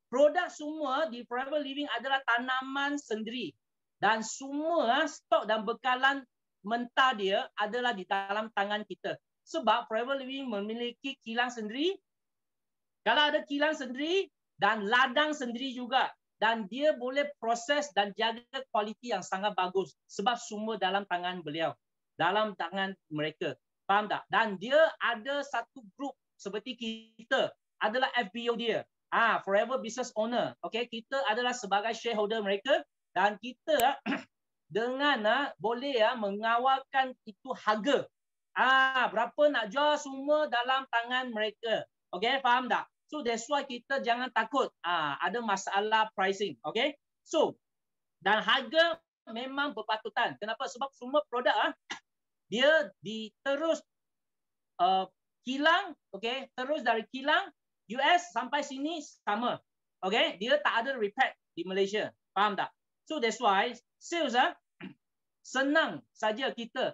Produk semua di Forever Living adalah tanaman sendiri. Dan semua stok dan bekalan mentah dia adalah di dalam tangan kita. Sebab Forever Living memiliki kilang sendiri, Kalau ada kilang sendiri dan ladang sendiri juga. Dan dia boleh proses dan jaga kualiti yang sangat bagus. Sebab semua dalam tangan beliau. Dalam tangan mereka. Faham tak? Dan dia ada satu grup seperti kita. Adalah FBO dia. Forever Business Owner. Okay? Kita adalah sebagai shareholder mereka. Dan kita dengan boleh mengawalkan itu harga. Berapa nak jual semua dalam tangan mereka. Okay? Faham tak? So that's why kita jangan takut ada masalah pricing. Okay? So, dan harga memang berpatutan. Kenapa? Sebab semua produk dia diterus kilang, okay? Terus dari kilang US sampai sini sama. Okay? Dia tak ada repack di Malaysia. Faham tak? So that's why sales senang saja kita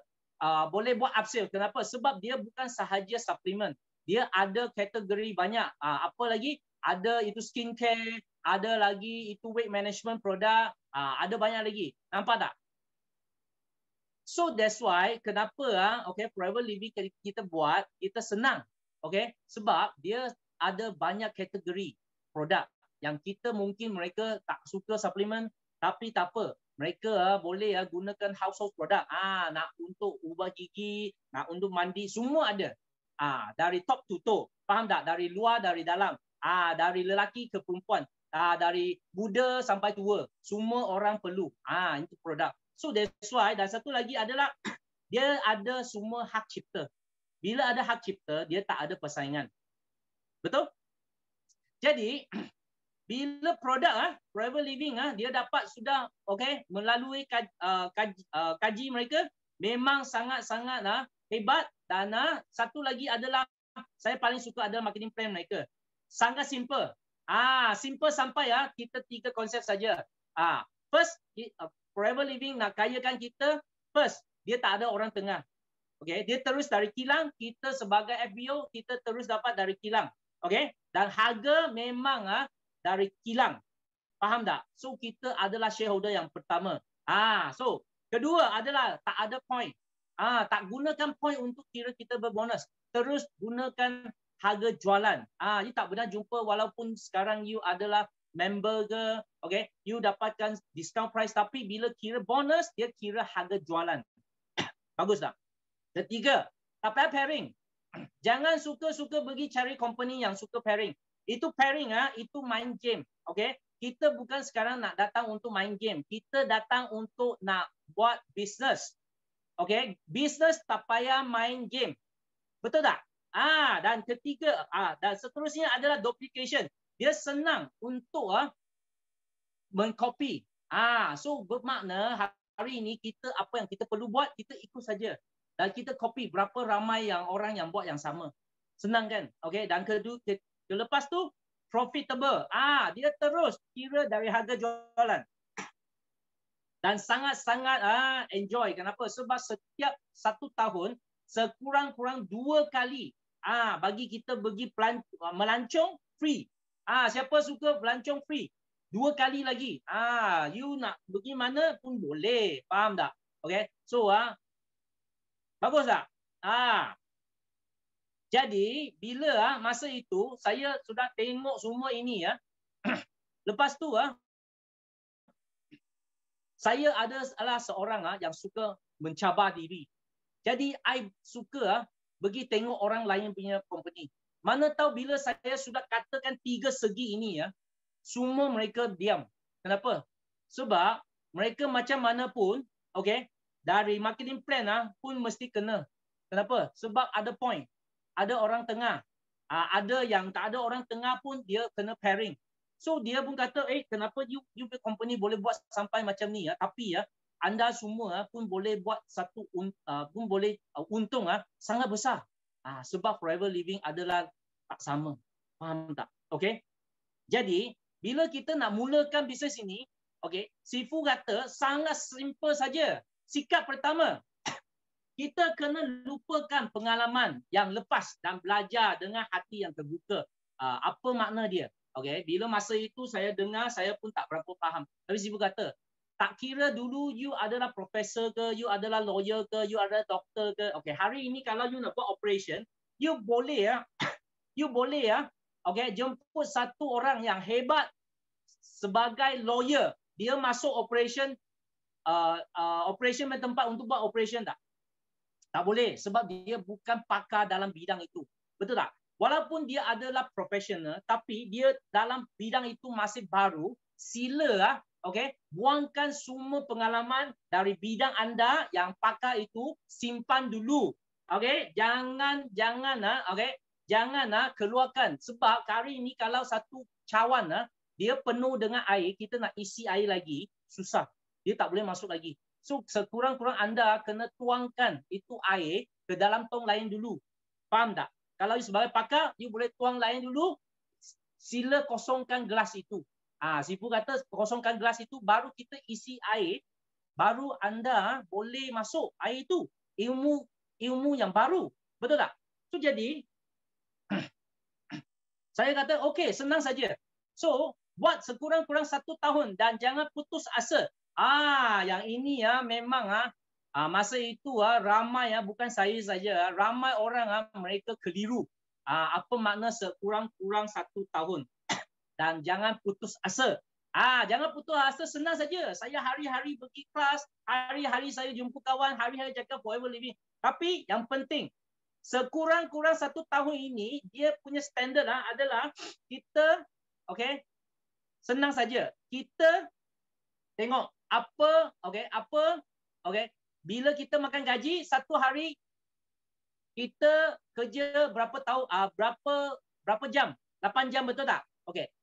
boleh buat upsell. Kenapa? Sebab dia bukan sahaja suplemen. Dia ada kategori banyak. Apa lagi? Ada itu skincare, ada lagi itu weight management produk, ada banyak lagi. Nampak tak? So that's why kenapa okay, Forever Living kita buat, kita senang. Okay? Sebab dia ada banyak kategori produk yang kita mungkin mereka tak suka suplemen, tapi tak apa. Mereka boleh gunakan household produk. Nak untuk ubah gigi, nak untuk mandi, semua ada. Dari top to toe. Faham tak? Dari luar, dari dalam. Dari lelaki ke perempuan. Dari muda sampai tua. Semua orang perlu. Itu produk. So that's why. Dan satu lagi adalah dia ada semua hak cipta. Bila ada hak cipta, dia tak ada persaingan. Betul? Jadi, bila produk Forever Living dia dapat sudah melalui kaji mereka memang sangat-sangat hebat. Dan satu lagi adalah saya paling suka adalah marketing plan mereka. Sangat simple. Simple sampai kita 3 konsep saja. First, Forever Living nak kayakan kita. First, dia tak ada orang tengah. Okay, dia terus dari kilang, kita sebagai FBO kita terus dapat dari kilang. Okay, dan harga memang dari kilang. Faham tak? So kita adalah shareholder yang pertama. So kedua adalah tak ada point. Tak gunakan point untuk kira kita berbonus. Terus gunakan harga jualan. You tak pernah jumpa walaupun sekarang you adalah member ke, okay, you dapatkan discount price, tapi bila kira bonus dia kira harga jualan. Bagus tak? Ketiga, tak payah pairing. Jangan suka-suka pergi cari company yang suka pairing. Itu pairing itu main game. Okay? Kita bukan sekarang nak datang untuk main game. Kita datang untuk nak buat business. Okay? Business tak payah main game. Betul tak? Dan ketiga, dan seterusnya adalah duplication. Dia senang untuk mengcopy. So bermakna hari ini kita apa yang kita perlu buat, kita ikut saja. Dan kita copy berapa ramai yang orang yang buat yang sama. Senang kan? Okay? Dan kedua, lepas tu profitable. Dia terus kira dari harga jualan. Dan sangat-sangat enjoy. Kenapa? Sebab setiap 1 tahun sekurang-kurang 2 kali bagi kita pergi melancong free. Siapa suka melancong free? 2 kali lagi. You nak pergi mana pun boleh. Faham tak? Okay? So bagus tak? Jadi bila masa itu saya sudah tengok semua ini lepas tu saya adalah seorang yang suka mencabar diri. Jadi I suka pergi tengok orang lain punya company. Mana tahu bila saya sudah katakan 3 segi ini semua mereka diam. Kenapa? Sebab mereka macam mana pun, okay, dari marketing plan pun mesti kena. Kenapa? Sebab ada point. Ada orang tengah. Ada yang tak ada orang tengah pun dia kena pairing. So dia pun kata, kenapa you company boleh buat sampai macam ni tapi anda semua pun boleh buat satu pun boleh untung sangat besar. Sebab Forever Living adalah tak sama. Faham tak? Okay? Jadi bila kita nak mulakan bisnes ini, okay, Sifu kata sangat simple saja. Sikap pertama, kita kena lupakan pengalaman yang lepas dan belajar dengan hati yang terbuka. Apa makna dia? Okay, bila masa itu saya dengar, saya pun tak berapa faham. Tapi Sifu kata, tak kira dulu you adalah profesor ke, you adalah lawyer ke, you adalah doktor ke. Okay, hari ini kalau you nak buat operation, you boleh jemput satu orang yang hebat sebagai lawyer. Dia masuk operation tempat untuk buat operation tak? Tak boleh sebab dia bukan pakar dalam bidang itu. Betul tak? Walaupun dia adalah profesional, tapi dia dalam bidang itu masih baru. Sila buangkan semua pengalaman dari bidang anda yang pakar itu, simpan dulu. Jangan keluarkan. Sebab hari ini kalau satu cawan dia penuh dengan air, kita nak isi air lagi, susah. Dia tak boleh masuk lagi. So sekurang-kurang anda kena tuangkan itu air ke dalam tong lain dulu. Faham tak? Kalau sebagai pakar, you boleh tuang lain dulu, sila kosongkan gelas itu. Sifu kata kosongkan gelas itu, baru kita isi air, baru anda boleh masuk air itu. Ilmu yang baru. Betul tak? So jadi, saya kata, okey, senang saja. So, buat sekurang-kurang 1 tahun dan jangan putus asa. Yang ini memang masa itu ramai bukan saya saja, ramai orang mereka keliru. Apa makna sekurang-kurang 1 tahun? Dan jangan putus asa. Jangan putus asa, senang saja. Saya hari-hari pergi kelas, hari-hari saya jumpa kawan, hari-hari cakap forever living. Tapi yang penting, sekurang-kurang 1 tahun ini, dia punya standard adalah kita, senang saja. Kita tengok bila kita makan gaji, 1 hari kita kerja berapa tahun, berapa jam? 8 jam, betul tak?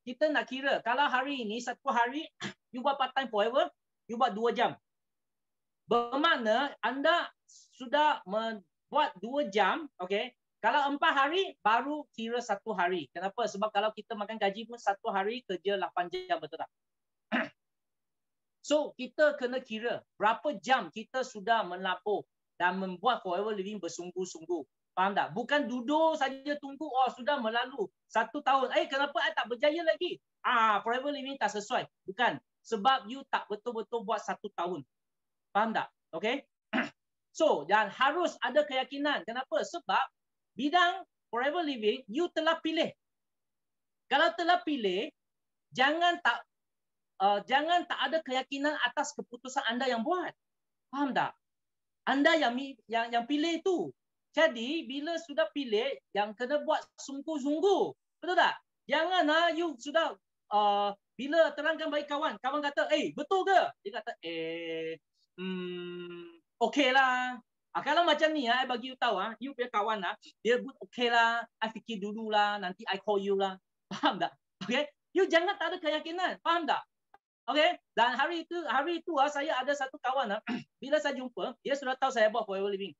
Kita nak kira kalau hari ini 1 hari you buat part time forever, you buat 2 jam. Bermakna anda sudah membuat 2 jam, kalau 4 hari baru kira 1 hari. Kenapa? Sebab kalau kita makan gaji pun 1 hari kerja 8 jam, betul tak? So, kita kena kira berapa jam kita sudah melabur dan membuat forever living bersungguh-sungguh. Faham tak? Bukan duduk saja tunggu, sudah melalu 1 tahun. Kenapa I tak berjaya lagi? Forever living tak sesuai. Bukan. Sebab you tak betul-betul buat 1 tahun. Faham tak? So, dan harus ada keyakinan. Kenapa? Sebab bidang forever living, you telah pilih. Kalau telah pilih, jangan tak ada keyakinan atas keputusan anda yang buat. Faham tak? Anda yang pilih itu. Jadi bila sudah pilih, yang kena buat sungguh-sungguh. Betul tak? Jangan you sudah bila terangkan bagi kawan kata, betul ke? Dia kata, okey lah. Kalau macam ni, I bagi you tahu, you punya kawan, dia buat okey lah, I fikir dulu lah, nanti I call you lah. Faham tak? You jangan tak ada keyakinan. Faham tak? Dan hari itu saya ada satu kawan, bila saya jumpa, dia sudah tahu saya buat forever living.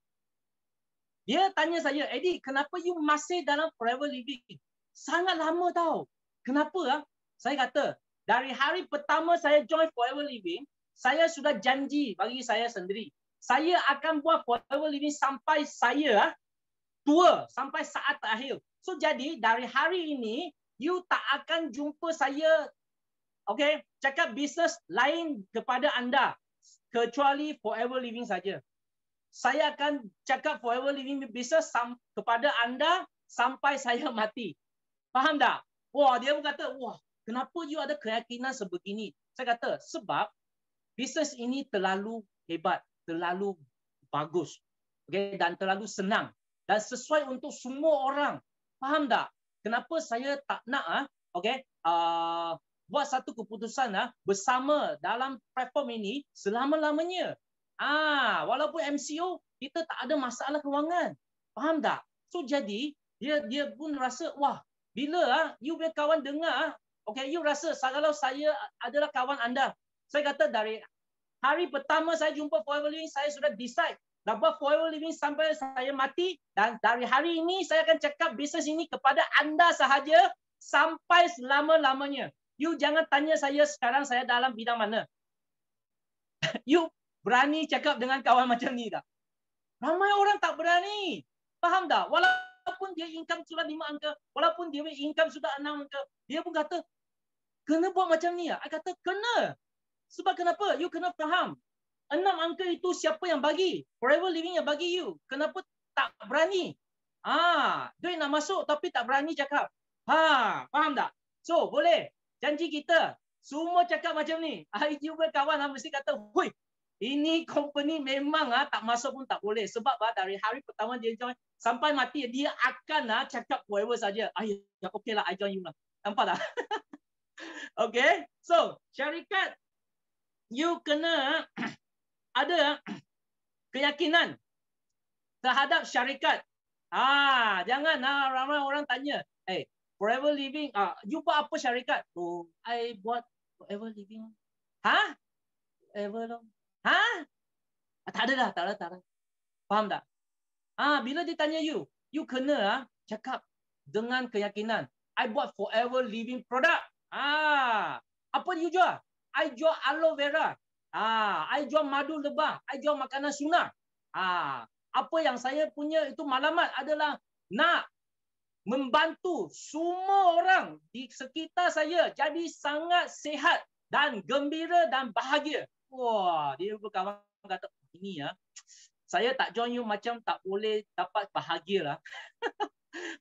Dia tanya saya, Eddie, kenapa you masih dalam forever living? Sangat lama tau. Kenapa? Saya kata, dari hari pertama saya join forever living, saya sudah janji bagi saya sendiri. Saya akan buat forever living sampai saya tua, sampai saat terakhir. So jadi, dari hari ini, you tak akan jumpa saya cakap bisnes lain kepada anda kecuali forever living saja. Saya akan cakap forever living business kepada anda sampai saya mati. Faham tak? Dia pun kata, kenapa you ada keyakinan sebegini? Saya kata, sebab bisnes ini terlalu hebat, terlalu bagus, dan terlalu senang dan sesuai untuk semua orang. Faham tak? Kenapa saya tak nak buat satu keputusan bersama dalam platform ini selama-lamanya. Walaupun MCO, kita tak ada masalah kewangan. Faham tak? So jadi, dia pun rasa, bila you punya kawan dengar, you rasa kalau saya adalah kawan anda. Saya kata dari hari pertama saya jumpa forever living, saya sudah decide nak buat forever living sampai saya mati. Dan dari hari ini, saya akan cakap bisnes ini kepada anda sahaja sampai selama-lamanya. You jangan tanya saya sekarang saya dalam bidang mana. You berani cakap dengan kawan macam ni tak? Ramai orang tak berani. Faham tak? Walaupun dia income sudah 5 angka, walaupun dia income sudah 6 angka, dia pun kata, kena buat macam ni. I kata, kena. Sebab kenapa? You kena faham. 6 angka itu siapa yang bagi? Forever living yang bagi you. Kenapa tak berani? Duit nak masuk tapi tak berani cakap. Faham tak? So, boleh. Janji kita. Semua cakap macam ni. I jumpa kawan mesti kata, "Hui, ini company memang tak masuk pun tak boleh." Sebab dari hari pertama dia join sampai mati dia akan cakap whatever saja. Ya okey lah, I join you lah. Nampak tak? Okay. So, syarikat you kena ada keyakinan terhadap syarikat. Jangan ramai orang tanya, Forever Living, you buat apa syarikat? Oh, I buat Forever Living. Forever long. Tak ada dah, tak ada. Faham tak? Bila dia tanya you kena cakap dengan keyakinan. I buat Forever Living product. Apa you jual? I jual aloe vera. I jual madu lebah. I jual makanan sunnah. Apa yang saya punya itu maklumat adalah nak membantu semua orang di sekitar saya jadi sangat sihat dan gembira dan bahagia. Wah, dia berkawan kata, ini saya tak join you macam tak boleh dapat bahagia lah.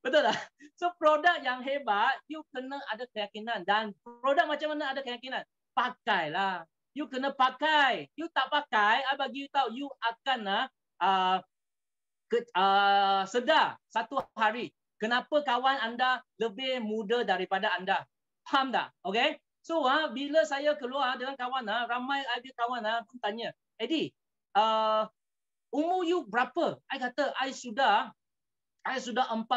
Betul tak? So, produk yang hebat, you kena ada keyakinan. Dan produk macam mana ada keyakinan? Pakailah. You kena pakai. You tak pakai, I bagi you tahu, you akan sedar satu hari. Kenapa kawan anda lebih muda daripada anda? Faham tak? Okay? So, bila saya keluar dengan kawan, ramai ada kawan pun tanya, Eddie, umur you berapa? I kata, I sudah 46.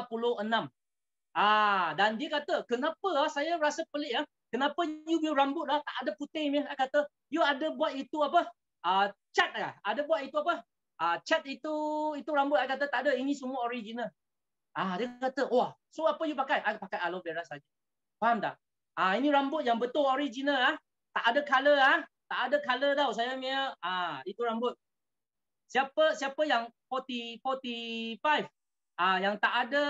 Dan dia kata, kenapa saya rasa pelik kenapa you rambut tak ada putih ni? I kata, you ada buat itu apa? Cat ada buat itu apa? Cat itu rambut. I kata, tak ada, ini semua original. Dia kata, wah, so apa you pakai? I pakai aloe vera saja. Faham tak? Ini rambut yang betul original tak ada color tak ada color tau saya punya. Itu rambut. Siapa yang 45 yang tak ada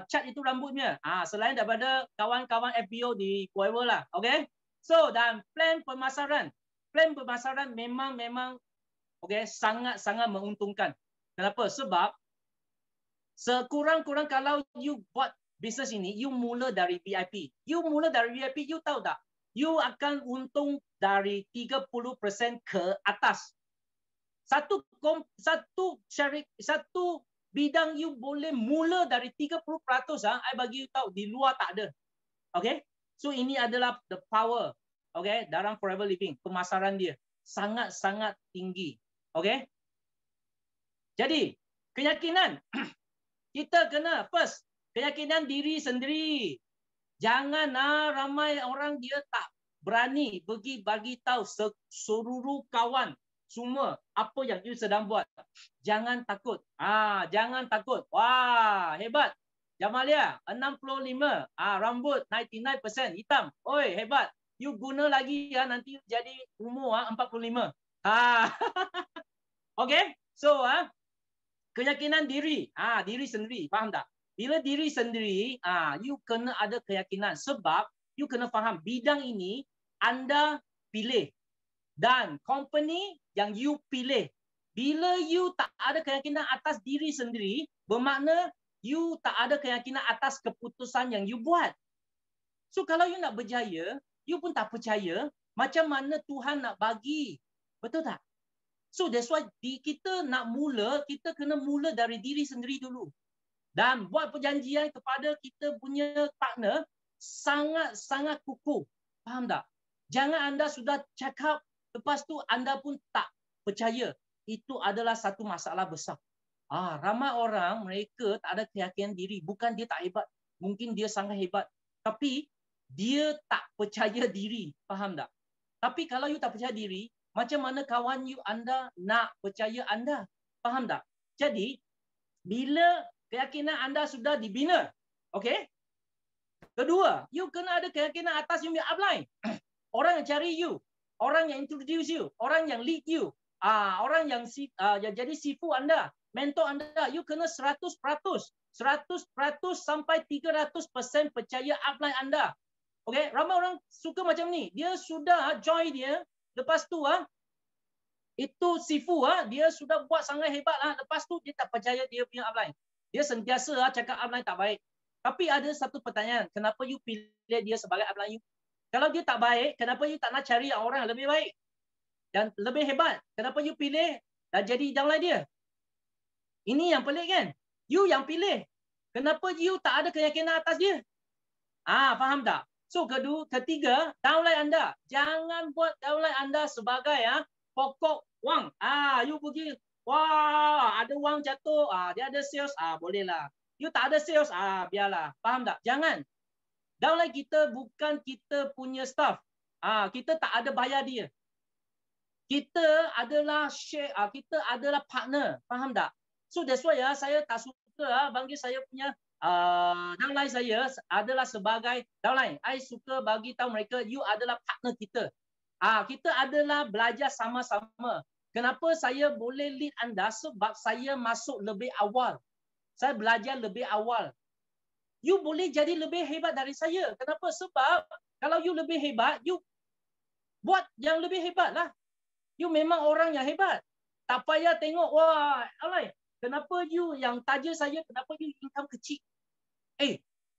cat itu rambutnya. Selain daripada kawan-kawan FBO di Kuala lah. Okay? So, dan plan pemasaran memang okay, sangat-sangat menguntungkan. Kenapa? Sebab sekurang-kurang kalau you buat bisnes ini, you mula dari VIP. You you tahu tak? You akan untung dari 30% ke atas. Satu bidang you boleh mula dari 30%, I bagi you tahu, di luar tak ada. Okay? So ini adalah the power, okay, dalam Forever Living. Pemasaran dia sangat-sangat tinggi. Okay? Jadi, keyakinan. Kita kena first, keyakinan diri sendiri. Jangan ramai orang dia tak berani pergi bagi tahu seluruh kawan semua apa yang you sedang buat. Jangan takut. Jangan takut. Wah, hebat. Jamalia 65, rambut 99% hitam. Oi, hebat. You guna lagi nanti jadi umur 45. Okay? So, keyakinan diri. Diri sendiri. Faham tak? Bila diri sendiri, you kena ada keyakinan. Sebab, you kena faham, bidang ini anda pilih. Dan company yang you pilih. Bila you tak ada keyakinan atas diri sendiri, bermakna you tak ada keyakinan atas keputusan yang you buat. So, kalau you nak berjaya, you pun tak percaya macam mana Tuhan nak bagi. Betul tak? So that's why kita nak mula, kita kena mula dari diri sendiri dulu. Dan buat perjanjian kepada kita punya partner sangat-sangat kukuh. Faham tak? Jangan anda sudah cakap, lepas tu anda pun tak percaya. Itu adalah satu masalah besar. Ramai orang mereka tak ada keyakinan diri. Bukan dia tak hebat. Mungkin dia sangat hebat. Tapi dia tak percaya diri. Faham tak? Tapi kalau you tak percaya diri, macam mana kawan you anda nak percaya anda? Faham tak? Jadi, bila keyakinan anda sudah dibina, okay? Kedua, you kena ada keyakinan atas you punya upline. Orang yang cari you, orang yang introduce you, orang yang lead you, orang yang jadi sifu anda, mentor anda, you kena 100% sampai 300% percaya upline anda. Okay? Ramai orang suka macam ni. Dia sudah join dia, lepas tu itu sifu dia sudah buat sangat hebat lepas tu dia tak percaya dia punya upline. Dia sentiasa cakap upline tak baik. Tapi ada satu pertanyaan, kenapa you pilih dia sebagai upline you? Kalau dia tak baik, kenapa you tak nak cari orang yang lebih baik dan lebih hebat? Kenapa you pilih dan jadi downline dia? Ini yang pelik kan? You yang pilih. Kenapa you tak ada keyakinan atas dia? Faham tak? So ketiga, downline anda. Jangan buat downline anda sebagai pokok wang. You pergi, wah ada wang jatuh, dia ada sales, bolehlah. You tak ada sales, biarlah. Faham tak? Jangan. Downline kita bukan kita punya staff. Kita tak ada bayar dia. Kita adalah share, kita adalah partner. Faham tak? So that's why saya tak suka bagi saya punya downline saya adalah sebagai downline. I suka bagi tahu mereka you adalah partner kita. Kita adalah belajar sama-sama. Kenapa saya boleh lead anda? Sebab saya masuk lebih awal. Saya belajar lebih awal. You boleh jadi lebih hebat dari saya. Kenapa? Sebab kalau you lebih hebat, you buat yang lebih hebat lah. You memang orang yang hebat. Tak payah tengok, wah, alright. Kenapa you yang taja saya, kenapa you income kecil?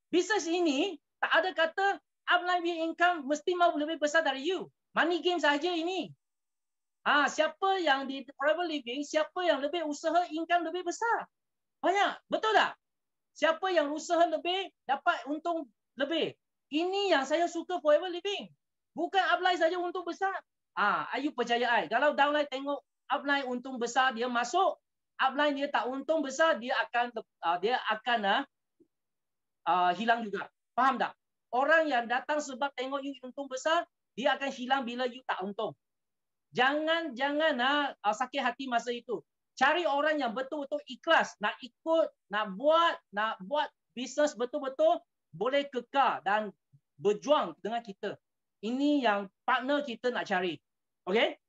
Bisnes ini tak ada kata upline income mesti mau lebih besar dari you. Money game saja ini. Siapa yang di private living, siapa yang lebih usaha income lebih besar? Banyak, betul tak? Siapa yang usaha lebih dapat untung lebih? Ini yang saya suka private living. Bukan upline saja untung besar. You percaya I. Kalau downline tengok upline untung besar, dia masuk. Upline dia tak untung besar, dia akan hilang juga. Faham tak? Orang yang datang sebab tengok you untung besar, dia akan hilang bila you tak untung. Jangan sakit hati masa itu. Cari orang yang betul-betul ikhlas, nak ikut, nak buat bisnes betul-betul boleh kekal dan berjuang dengan kita. Ini yang partner kita nak cari. Okay?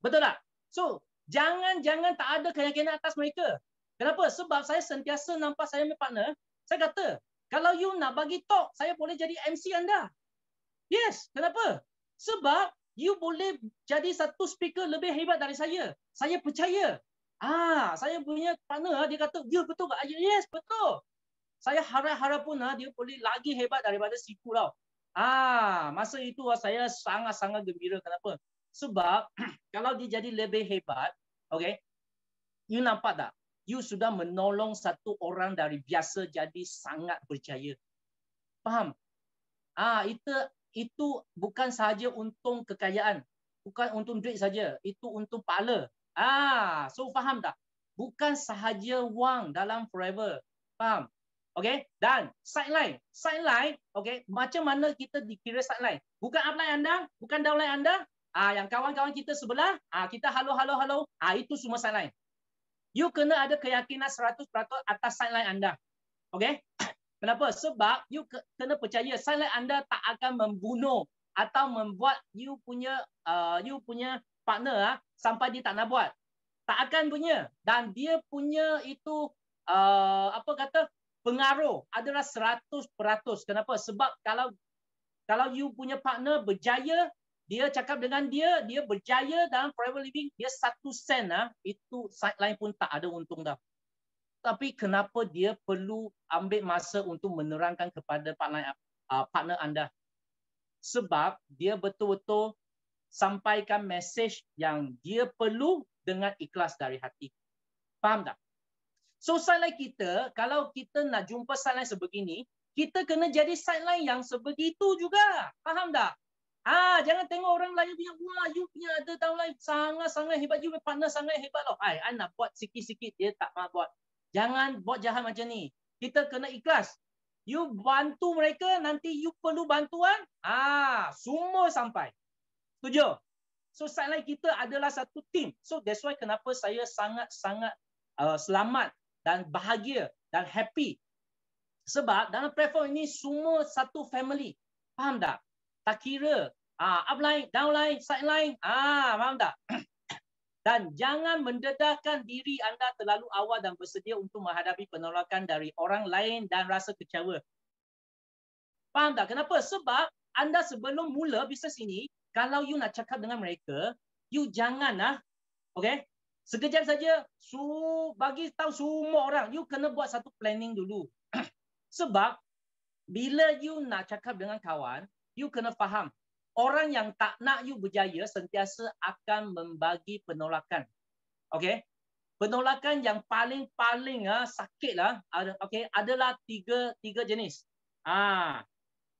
Betul tak? So, jangan tak ada keyakinan atas mereka. Kenapa? Sebab saya sentiasa nampak saya punya partner. Saya kata, kalau you nak bagi talk, saya boleh jadi MC anda. Yes. Kenapa? Sebab you boleh jadi satu speaker lebih hebat dari saya. Saya percaya. Saya punya partner, dia kata, ya betul tak? Yes, betul. Saya harap pun dia boleh lagi hebat daripada siku tau. Masa itu saya sangat-sangat gembira. Kenapa? Sebab kalau dia jadi lebih hebat, okay, you nampak tak? You sudah menolong satu orang dari biasa jadi sangat berjaya. Faham? Itu bukan sahaja untung kekayaan. Bukan untung duit saja. Itu untung pahala. So faham tak? Bukan sahaja wang dalam forever. Faham? Okay? Dan sideline. Sideline, okay, macam mana kita dikira sideline? Bukan upline anda, bukan downline anda. Yang kawan-kawan kita sebelah, kita halo. Itu semua sideline. You kena ada keyakinan 100% atas sideline anda. Okay? Kenapa? Sebab you kena percaya sideline anda tak akan membunuh atau membuat you punya partner sampai dia tak nak buat. Tak akan punya. Dan dia punya itu pengaruh adalah 100%. Kenapa? Sebab kalau you punya partner berjaya, dia cakap dengan dia berjaya dalam private living, dia 1 sen itu sideline pun tak ada untung dah. Tapi kenapa dia perlu ambil masa untuk menerangkan kepada partner anda? Sebab dia betul-betul sampaikan mesej yang dia perlu dengan ikhlas dari hati. Faham tak? So sideline kita, kalau kita nak jumpa sideline sebegini, kita kena jadi sideline yang sebegitu juga. Faham tak? Jangan tengok orang lain punya, wah, you punya ada downline sangat-sangat hebat, you punya partner sangat hebat loh. I nak buat sikit-sikit, dia tak mahu buat. Jangan buat jahat macam ni. Kita kena ikhlas. You bantu mereka, nanti you perlu bantuan, semua sampai. Setuju? So sideline kita adalah satu tim. So that's why kenapa saya sangat-sangat selamat dan bahagia dan happy. Sebab dalam platform ini semua satu family. Faham tak? Tak kira upline, downline, sideline. Faham tak? Dan jangan mendedahkan diri anda terlalu awal dan bersedia untuk menghadapi penolakan dari orang lain dan rasa kecewa. Faham tak? Kenapa? Sebab anda sebelum mula bisnes ini, kalau you nak cakap dengan mereka, you jangan okay? Sekejap saja bagi tahu semua orang. You kena buat satu planning dulu. Sebab bila you nak cakap dengan kawan, you kena faham. Orang yang tak nak you berjaya sentiasa akan membagi penolakan. Okay? Penolakan yang paling sakit lah, okay, adalah tiga jenis.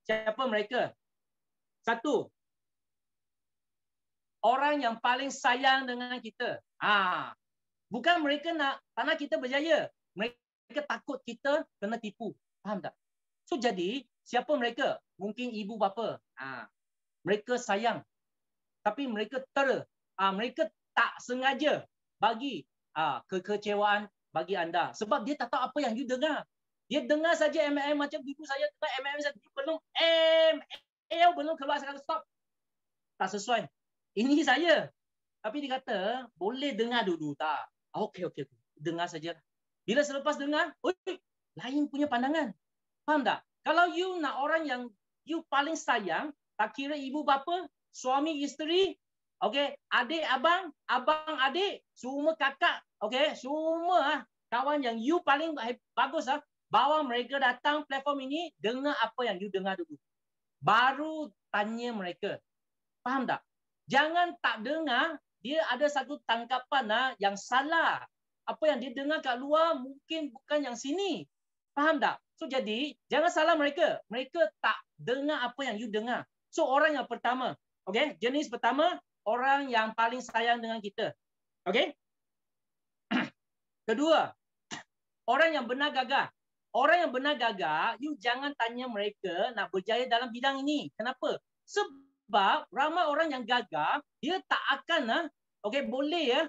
Siapa mereka? Satu, orang yang paling sayang dengan kita. Bukan mereka tak nak kita berjaya. Mereka takut kita kena tipu. Faham tak? So jadi, siapa mereka? Mungkin ibu bapa. Mereka sayang. Tapi mereka mereka tak sengaja bagi kekecewaan bagi anda. Sebab dia tak tahu apa yang you dengar. Dia dengar saja ML macam ibu saya dengar ML saja. Belum ML belum keluar sekarang stop. Tak sesuai. Ini saya. Tapi dia kata, boleh dengar dulu tak? Okey. Dengar saja. Bila selepas dengar, lain punya pandangan. Faham tak? Kalau you nak orang yang you paling sayang, tak kira ibu bapa, suami isteri, okey, adik abang, abang adik, semua kakak, okey, semua kawan yang you paling bagus bawa mereka datang platform ini, dengar apa yang you dengar dulu. Baru tanya mereka. Faham tak? Jangan tak dengar, dia ada satu tangkapan yang salah. Apa yang dia dengar kat luar mungkin bukan yang sini. Faham tak? So jadi, jangan salah mereka. Mereka tak dengar apa yang you dengar. So orang yang pertama, okay? Jenis pertama, orang yang paling sayang dengan kita. Okay? Kedua, orang yang benar gagah. Orang yang benar gagah, you jangan tanya mereka nak berjaya dalam bidang ini. Kenapa? Sebab ramai orang yang gagah, dia tak akan boleh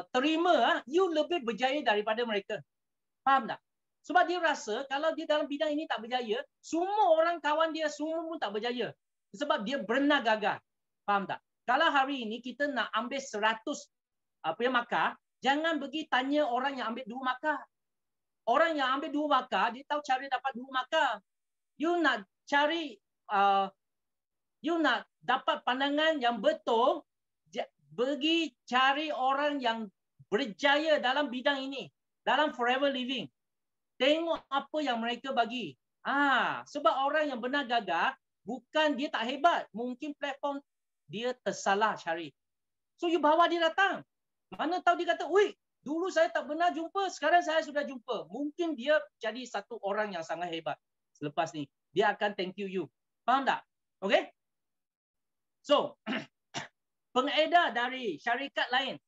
terima you lebih berjaya daripada mereka. Faham tak? Sebab dia rasa kalau dia dalam bidang ini tak berjaya, semua orang kawan dia semua pun tak berjaya. Sebab dia benar gagah. Faham tak? Kalau hari ini kita nak ambil 100 markah, jangan pergi tanya orang yang ambil 2 markah. Orang yang ambil 2 markah, dia tahu cara dapat 2 markah. You nak cari, you nak dapat pandangan yang betul, pergi cari orang yang berjaya dalam bidang ini, dalam forever living. Tengok apa yang mereka bagi. Sebab orang yang benar gagah, bukan dia tak hebat. Mungkin platform dia tersalah cari. So you bawa dia datang. Mana tahu dia kata, dulu saya tak pernah jumpa, sekarang saya sudah jumpa. Mungkin dia jadi satu orang yang sangat hebat. Selepas ni, dia akan thank you. Faham tak? Okay? So, pengedar dari syarikat lain.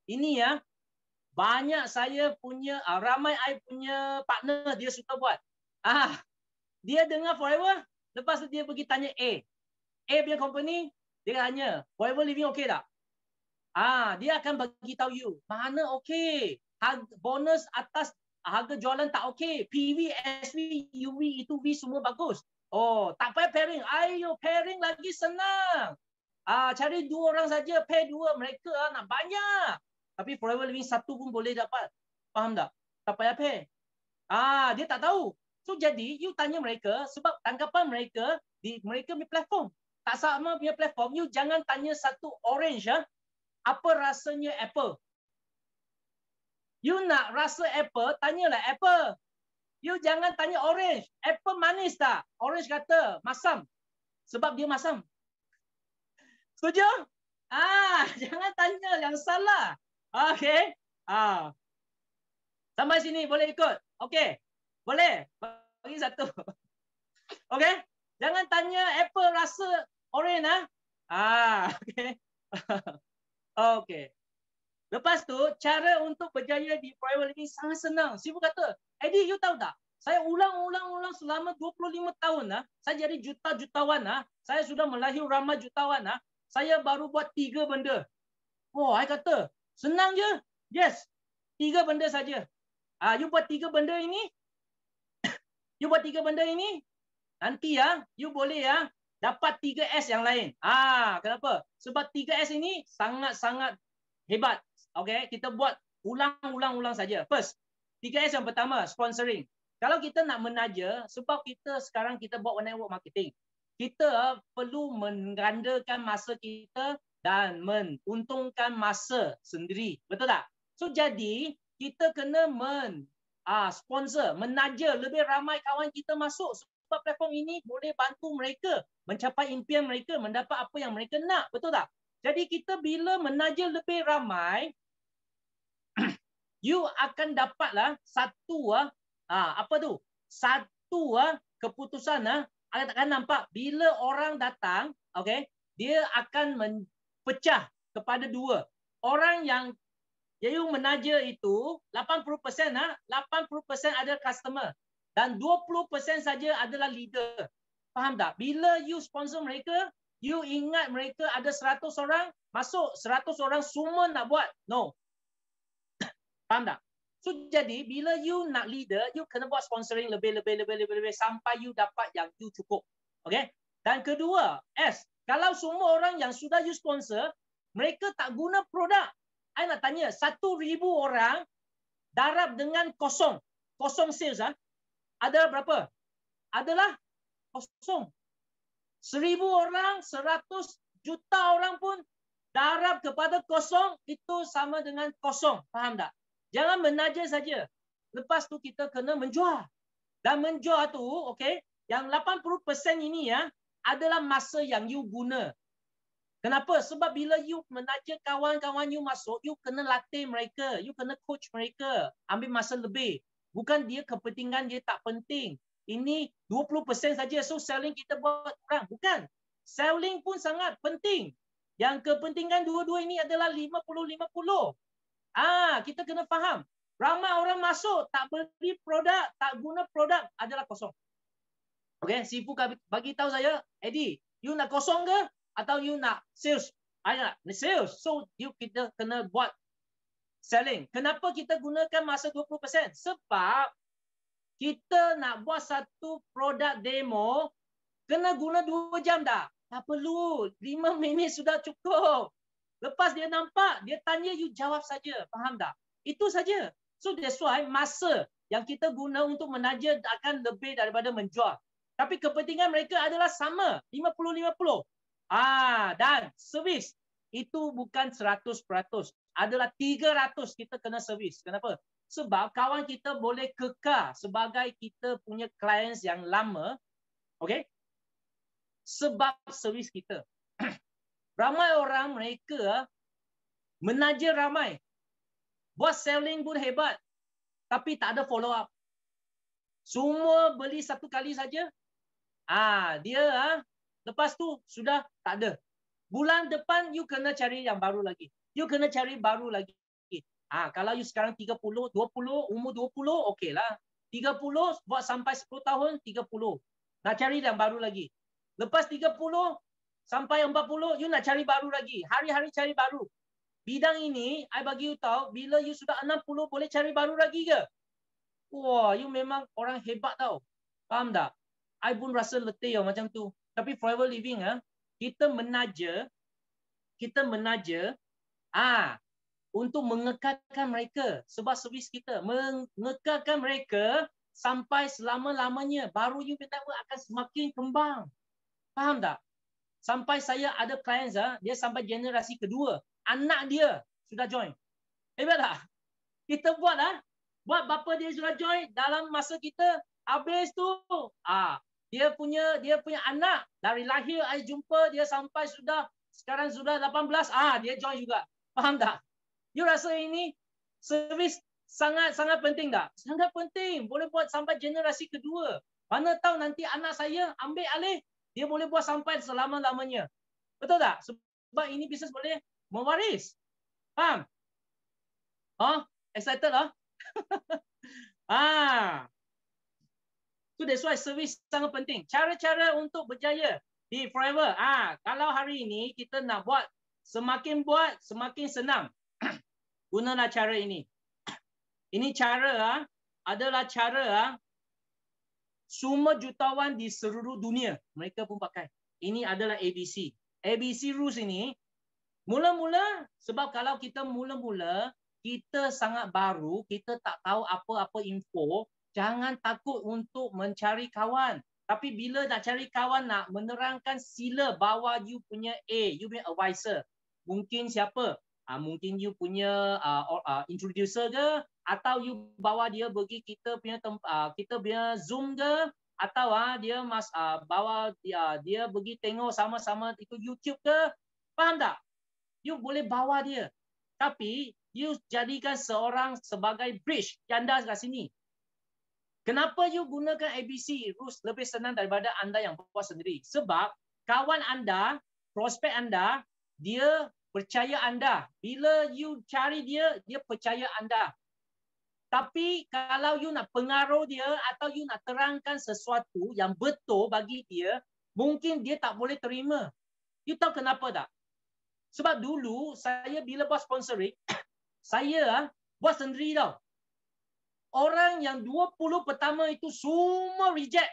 Ini banyak saya punya, ramai I punya partner dia suka buat. Dia dengar Forever, lepas tu dia pergi tanya A punya company, dia tanya, Forever Living okay tak? Dia akan bagi tahu you, mana okay, bonus atas harga jualan tak okay, PV, SV, UV, itu V semua bagus. Tak payah pairing. Ayo, pairing lagi senang. Cari 2 orang saja, pair 2, mereka nak banyak. Tapi Forever Living 1 pun boleh dapat. Faham tak? Tak payah pair. Dia tak tahu. So jadi, you tanya mereka, sebab tanggapan mereka, mereka punya platform. Tak sama punya platform, you jangan tanya satu orange, apa rasanya apple. You nak rasa apple, tanyalah apple. You jangan tanya orange. Apple manis tak? Orange kata, masam. Sebab dia masam. Setuju? Jangan tanya yang salah. Okay. Sampai sini boleh ikut? Okay. Boleh? Bagi satu. Okay. Jangan tanya apple rasa orange. Okay. Okay. Lepas tu, cara untuk berjaya di Forever Living sangat senang. Sibuk kata, Eddie, you tahu tak? Saya ulang selama 25 tahun. Saya jadi jutawan. Saya sudah melahir ramai jutawan. Saya baru buat 3 benda. I kata, senang je. Yes, 3 benda saja. You buat 3 benda ini. You buat 3 benda ini. Nanti you boleh dapat 3S yang lain. Kenapa? Sebab 3S ini sangat-sangat hebat. Okay, kita buat ulang saja. First, 3S yang pertama, sponsoring. Kalau kita nak menaja, sebab sekarang kita buat network marketing, kita perlu menggandakan masa kita dan menguntungkan masa sendiri. Betul tak? So jadi, kita kena sponsor, menaja lebih ramai kawan kita masuk sebab platform ini boleh bantu mereka mencapai impian mereka, mendapat apa yang mereka nak. Betul tak? Jadi kita bila menaja lebih ramai, you akan dapatlah satu keputusan akan nampak bila orang datang, okey, dia akan pecah kepada dua. Orang yang you menaja itu 80% 80% adalah customer dan 20% saja adalah leader. Faham tak? Bila you sponsor mereka, you ingat mereka ada 100 orang, masuk 100 orang semua nak buat. No. Faham tak? So jadi bila you nak leader, you kena buat sponsoring lebih sampai you dapat yang you cukup. Okay? Dan kedua, kalau semua orang yang sudah you sponsor, mereka tak guna produk. I nak tanya, 1,000 orang darab dengan kosong sales adalah berapa? Adalah kosong. 1,000 orang, 100 juta orang pun darab kepada kosong, itu sama dengan kosong. Faham tak? Jangan menaja saja. Lepas tu kita kena menjual. Dan menjual tu, okey, yang 80% ini adalah masa yang you guna. Kenapa? Sebab bila you menaja kawan-kawan you masuk, you kena latih mereka, you kena coach mereka, ambil masa lebih. Bukan dia kepentingan dia tak penting. Ini 20% saja, so selling kita buat kurang. Bukan. Selling pun sangat penting. Yang kepentingan dua-dua ini adalah 50-50. Kita kena faham. Ramai orang masuk, tak beli produk, tak guna produk, adalah kosong. Okay, Sifu bagi tahu saya, Eddie, you nak kosong ke? Atau you nak sales? Nak sales. So, kita kena buat selling. Kenapa kita gunakan masa 20%? Sebab kita nak buat satu produk demo, kena guna 2 jam dah. Tak perlu. 5 minit sudah cukup. Lepas dia nampak, dia tanya, you jawab saja. Faham tak? Itu saja. So that's why masa yang kita guna untuk menaja akan lebih daripada menjual. Tapi kepentingan mereka adalah sama. 50-50. Dan servis. Itu bukan 100%. Adalah 300 kita kena servis. Kenapa? Sebab kawan kita boleh kekal sebagai kita punya clients yang lama. Okay? Sebab servis kita. Ramai orang mereka menaja ramai. Buat selling pun hebat. Tapi tak ada follow up. Semua beli satu kali saja. Dia lepas tu sudah tak ada. Bulan depan you kena cari yang baru lagi. You kena cari baru lagi. Kalau you sekarang 30, 20, umur 20, okey lah. 30 buat sampai 10 tahun, 30. Nak cari yang baru lagi. Lepas 30 sampai 40, you nak cari baru lagi. Hari-hari cari baru. Bidang ini, I bagi you tahu, bila you sudah 60, boleh cari baru lagi ke? Wah, you memang orang hebat tau. Faham tak? I pun rasa letih macam tu. Tapi forever living, kita menaja untuk mengekalkan mereka. Sebab servis kita, mengekalkan mereka sampai selama-lamanya. Baru you network akan semakin kembang. Faham tak? Sampai saya ada clients, dia sampai generasi kedua. Anak dia sudah join. Hebat tak? Kita buat bapa dia sudah join dalam masa kita. Habis tu, dia punya anak. Dari lahir, saya jumpa dia sampai sekarang sudah 18. Dia join juga. Faham tak? You rasa ini servis sangat-sangat penting tak? Sangat penting. Boleh buat sampai generasi kedua. Mana tahu nanti anak saya ambil alih, dia boleh buat sampai selama-lamanya. Betul tak? Sebab ini bisnes boleh mewaris. Faham? Excited lah? So that's why service sangat penting. Cara-cara untuk berjaya di Forever. Kalau hari ini kita nak buat, semakin senang. Gunalah cara ini. Ini cara adalah cara semua jutawan di seluruh dunia mereka pun pakai. Ini adalah ABC. ABC rules ini mula-mula, sebab kalau kita mula-mula, kita sangat baru, kita tak tahu apa-apa info, jangan takut untuk mencari kawan. Tapi bila nak cari kawan, nak menerangkan, sila bawa you punya you punya advisor. Mungkin siapa? Mungkin you punya introducer ke? atau you bawa dia pergi kita punya Zoom ke, atau dia bawa dia pergi tengok sama-sama itu YouTube ke, faham tak? You boleh bawa dia, tapi you jadikan seorang sebagai bridge anda kat sini. Kenapa you gunakan ABC rules lebih senang daripada anda yang buat sendiri? Sebab kawan anda, prospek anda, dia percaya anda. Bila you cari dia, dia percaya anda. Tapi kalau you nak pengaruh dia atau you nak terangkan sesuatu yang betul bagi dia, mungkin dia tak boleh terima. You tahu kenapa tak? Sebab dulu saya bila buat sponsoring, saya buat sendiri tau. Orang yang 20 pertama itu semua reject.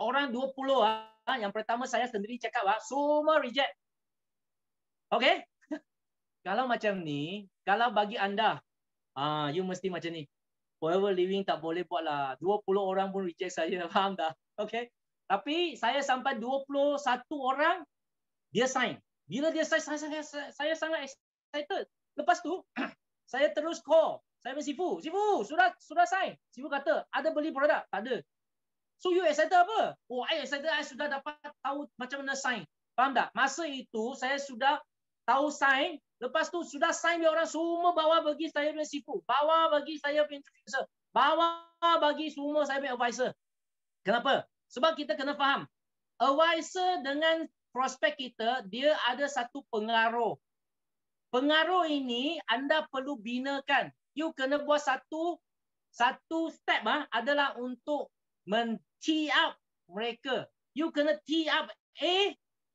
Orang 20 yang pertama saya sendiri cakap semua reject. Okay? Kalau macam ni, kalau bagi anda, you mesti macam ni. Forever Living tak boleh buat lah. 20 orang pun reject saya, faham tak? Okay? Tapi saya sampai 21 orang, dia sign. Bila dia sign, saya sangat excited. Lepas tu, saya terus call. Saya bilang Sifu, sudah sign. Sifu kata, ada beli produk? Tak ada. So you excited apa? Oh, I excited, I sudah dapat tahu macam mana sign. Faham tak? Masa itu, saya sudah tahu sign. Lepas tu, sudah sign dia orang semua bawa bagi saya punya Sifu. Bawa bagi saya punya introducer. Bawa bagi semua saya punya advisor. Kenapa? Sebab kita kena faham. Advisor dengan prospek kita, dia ada satu pengaruh. Pengaruh ini anda perlu binakan. You kena buat satu step adalah untuk men-tee up mereka. You kena tee up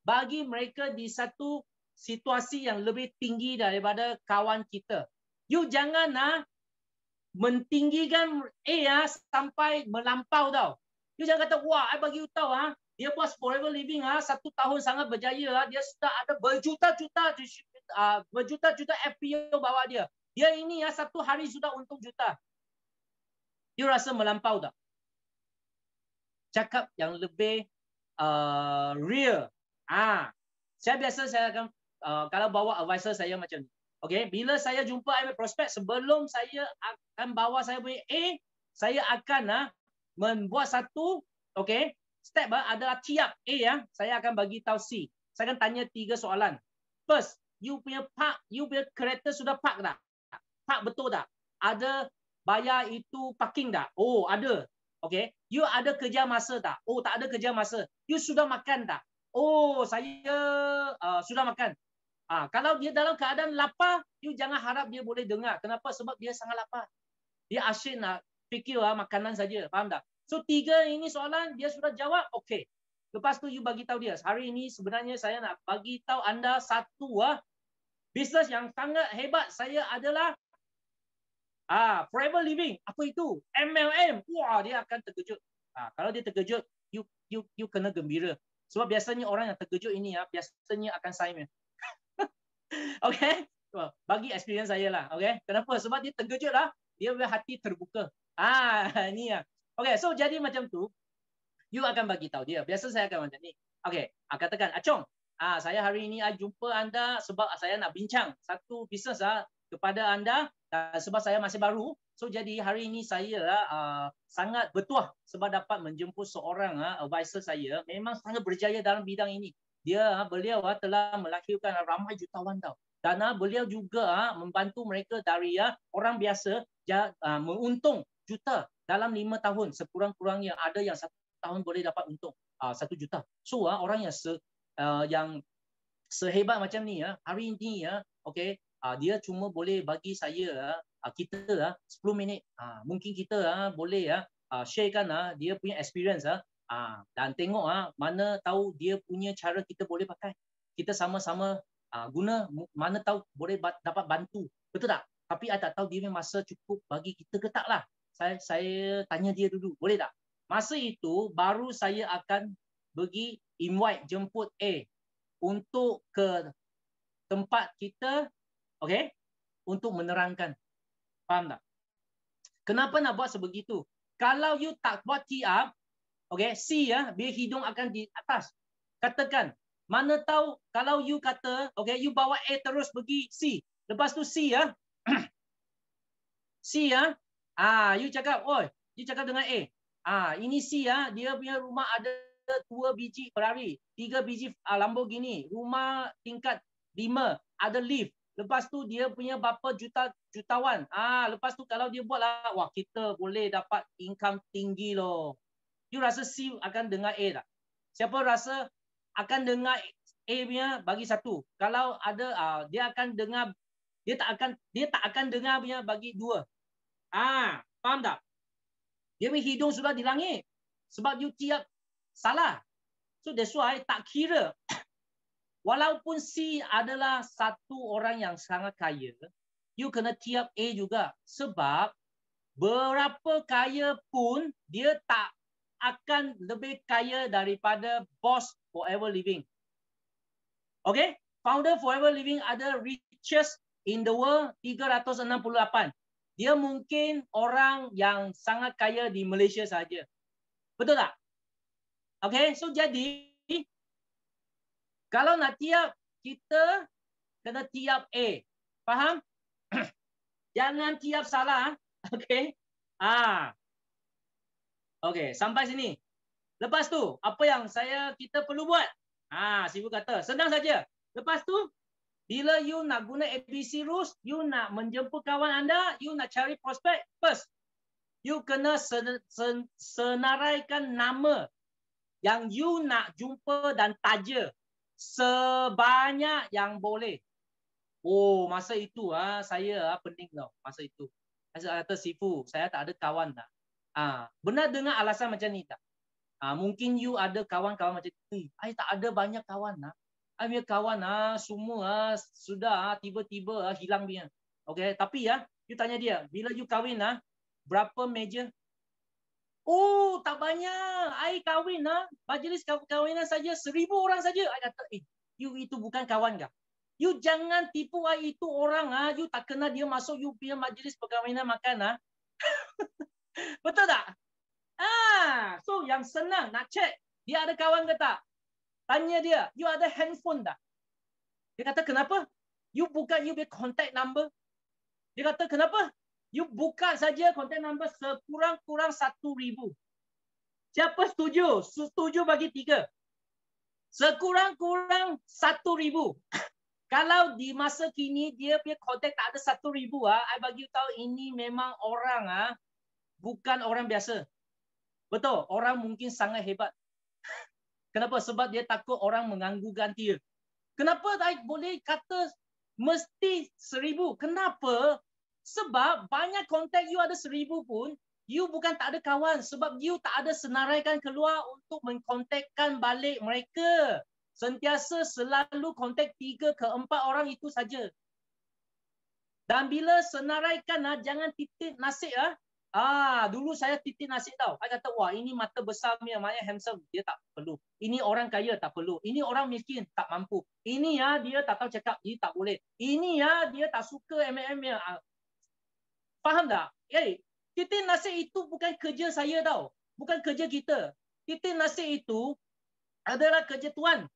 bagi mereka di satu situasi yang lebih tinggi daripada kawan kita. You jangan mentinggikan sampai melampau tau. You jangan kata, wah, I bagi you tahu dia buat Forever Living 1 tahun sangat berjaya. Dia sudah ada berjuta-juta FPO bawa dia. Dia ini 1 hari sudah untung juta. You rasa melampau tak? Cakap yang lebih real. Saya akan kalau bawa advisor saya macam ni. Okay, bila saya jumpa prospek, sebelum saya akan bawa saya punya saya akan membuat satu step adalah tiap saya akan bagi tahu C. Saya akan tanya 3 soalan. First, you punya kereta sudah park tak? Park betul tak? Ada bayar itu parking tak? Oh, ada. Okay. You ada kerja masa tak? Oh, tak ada kerja masa. You sudah makan tak? Oh, saya sudah makan. Kalau dia dalam keadaan lapar, you jangan harap dia boleh dengar. Kenapa? Sebab dia sangat lapar. Dia asyik nak fikir makanan saja. Faham tak? So 3 ini soalan, dia sudah jawab, okay. Lepas tu you bagi tahu dia, hari ini sebenarnya saya nak bagi tahu anda satu bisnes yang sangat hebat saya adalah Forever Living. Apa itu? MLM. Wah, dia akan terkejut. Kalau dia terkejut, you kena gembira. Sebab biasanya orang yang terkejut ini biasanya akan sign. Okay? Bagi experience saya lah. Okay? Kenapa? Sebab dia terkejut lah. Dia hati terbuka. Ni Okay, so jadi macam tu, you akan bagi tahu dia. Biasa saya akan macam ni. Okay, katakan, Chong, saya hari ini jumpa anda sebab saya nak bincang satu bisnes kepada anda sebab saya masih baru. So jadi hari ini saya sangat bertuah sebab dapat menjemput seorang advisor saya. Memang sangat berjaya dalam bidang ini. Beliau telah melahirkan ramai jutawan tau. Dan beliau juga membantu mereka dari orang biasa menguntung juta dalam 5 tahun. Sekurang-kurangnya ada yang 1 tahun boleh dapat untung 1 juta. So orang yang sehebat macam ni hari ini okay, dia cuma boleh bagi saya kita 10 minit. Mungkin kita boleh sharekan dia punya experience dan tengok mana tahu dia punya cara kita boleh pakai. Kita sama-sama guna, mana tahu boleh dapat bantu. Betul tak? Tapi I tak tahu dia masa cukup bagi kita ke tak lah. Saya tanya dia dulu, boleh tak? Masa itu baru saya akan pergi invite jemput untuk ke tempat kita, okay, untuk menerangkan. Faham tak? Kenapa nak buat sebegitu? Kalau you tak buat tee up, okay, C biar hidung akan di atas. Katakan, mana tahu kalau you kata, okay, you bawa A terus pergi C. Lepas tu C C ya. You cakap, you cakap dengan A. Ini C ya, dia punya rumah ada 2 biji Ferrari, 3 biji Lamborghini, rumah tingkat 5, ada lift. Lepas tu dia punya berapa jutawan. Lepas tu kalau dia buat lah, wah kita boleh dapat income tinggi loh. You rasa C akan dengar A tak? Siapa rasa akan dengar A punya bagi 1? Kalau ada dia akan dengar, dia tak akan dengar punya bagi 2. Faham tak? Dia punya hidung sudah di langit. Sebab you tiap salah. So that's why tak kira. Walaupun C adalah satu orang yang sangat kaya, you kena tiap A juga. Sebab berapa kaya pun dia tak akan lebih kaya daripada boss Forever Living. Okay? Founder Forever Living ada richest in the world 368. Dia mungkin orang yang sangat kaya di Malaysia saja. Betul tak? Okay, so jadi kalau nak tiap, kita kena tiap A. Faham? Jangan tiap salah. Okay. Okay, sampai sini. Lepas tu, apa yang kita perlu buat? Sifu kata, senang saja. Lepas tu, bila you nak guna ABC rules, you nak menjemput kawan anda, you nak cari prospek, first, you kena senaraikan nama yang you nak jumpa dan taja sebanyak yang boleh. Masa itu saya pening tau. Masa itu. Saya kata, Sifu, saya tak ada kawan tak. Benar dengar alasan macam ni tak? Mungkin you ada kawan-kawan macam ni. I tak ada banyak kawan lah. I punya kawan semua sudah tiba-tiba hilang dia. Okay, tapi you tanya dia, bila you kahwin berapa meja? Tak banyak. I kahwin majlis kahwinan saja 1,000 orang saja. I kata, you itu bukan kawan kah? You jangan tipu itu orang you tak kenal dia masuk you punya majlis perkahwinan makan Betul tak? So yang senang nak check dia ada kawan ke tak? Tanya dia, you ada handphone tak? Dia kata, kenapa? You buka you punya contact number. Dia kata, kenapa? You buka saja contact number sekurang-kurang 1,000. Siapa setuju? Setuju bagi 3. Sekurang-kurang 1,000. Kalau di masa kini dia punya contact tak ada 1,000 I bagi tahu ini memang orang bukan orang biasa. Betul, orang mungkin sangat hebat. Kenapa? Sebab dia takut orang mengganggukan dia. Kenapa I boleh kata mesti 1,000? Kenapa? Sebab banyak kontak you ada 1,000 pun, you bukan tak ada kawan. Sebab you tak ada senaraikan keluar untuk mengkontakkan balik mereka. Sentiasa selalu kontak 3 ke 4 orang itu saja. Dan bila senaraikan jangan titik nasib dulu saya titik nasib tau. I kata, wah ini mata besar punya, maknanya handsome. Dia tak perlu. Ini orang kaya tak perlu. Ini orang miskin tak mampu. Ini dia tak tahu cakap, dia tak boleh. Ini dia tak suka MM. Faham tak? Titik nasib itu bukan kerja saya tau. Bukan kerja kita. Titik nasib itu adalah kerja Tuhan.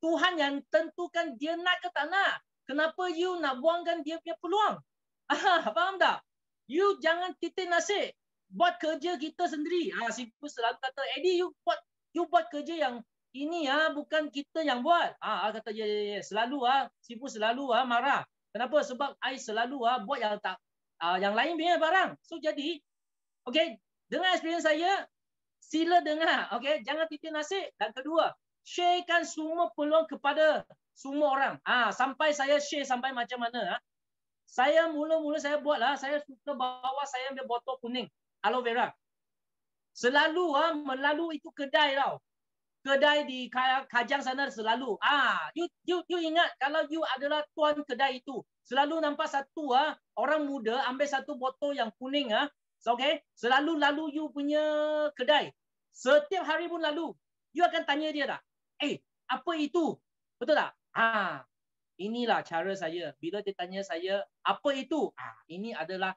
Tuhan yang tentukan dia nak ke tak nak. Kenapa you nak buangkan dia punya peluang? Faham tak? You jangan titik nasib. Buat kerja kita sendiri. Sifu selalu kata, Eddie, you buat kerja yang ini bukan kita yang buat. Kata, ya. Selalu Sifu selalu marah. Kenapa? Sebab I selalu buat yang tak yang lain punya barang. So jadi, okay, dengan experience saya, sila dengar. Okay, jangan titik nasib. Dan kedua, sharekan semua peluang kepada semua orang. Sampai saya share sampai macam mana. Saya mula-mula saya buatlah, saya suka bawa saya ambil botol kuning, aloe vera. Selalu melalui itu kedai tau. Kedai di Kajang sana selalu. You ingat kalau you adalah tuan kedai itu, selalu nampak satu orang muda ambil satu botol yang kuning okay? Selalu lalu you punya kedai. Setiap hari pun lalu. You akan tanya dia tak? Apa itu? Betul tak? Inilah cara saya. Bila dia tanya saya, apa itu? Ini adalah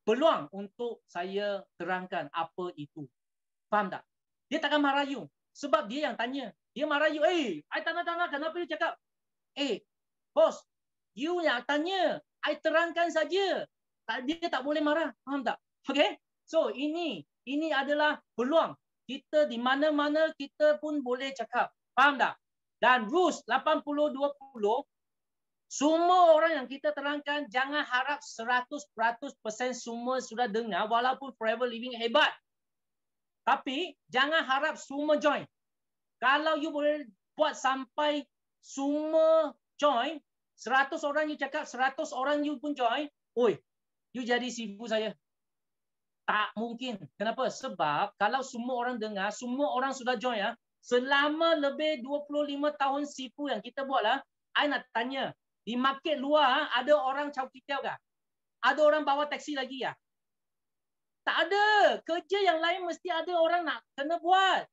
peluang untuk saya terangkan apa itu. Faham tak? Dia takkan marah you. Sebab dia yang tanya. Dia marah you. I tanya-tanya. Kenapa dia cakap? Bos, you yang tanya. I terangkan saja. Dia tak boleh marah. Faham tak? Okay? So ini adalah peluang. Kita di mana-mana kita pun boleh cakap. Faham tak? Dan rules 80-20, semua orang yang kita terangkan, jangan harap 100% semua sudah dengar walaupun Forever Living hebat. Tapi jangan harap semua join. Kalau you boleh buat sampai semua join, 100 orang you cakap, 100 orang you pun join, oi, you jadi sifu saya. Tak mungkin. Kenapa? Sebab kalau semua orang dengar, semua orang sudah join ya. Selama lebih 25 tahun sifu yang kita buat lah, I nak tanya, di market luar ada orang caw kicau kah? Ada orang bawa taksi lagi ya? Tak ada. Kerja yang lain mesti ada orang nak kena buat.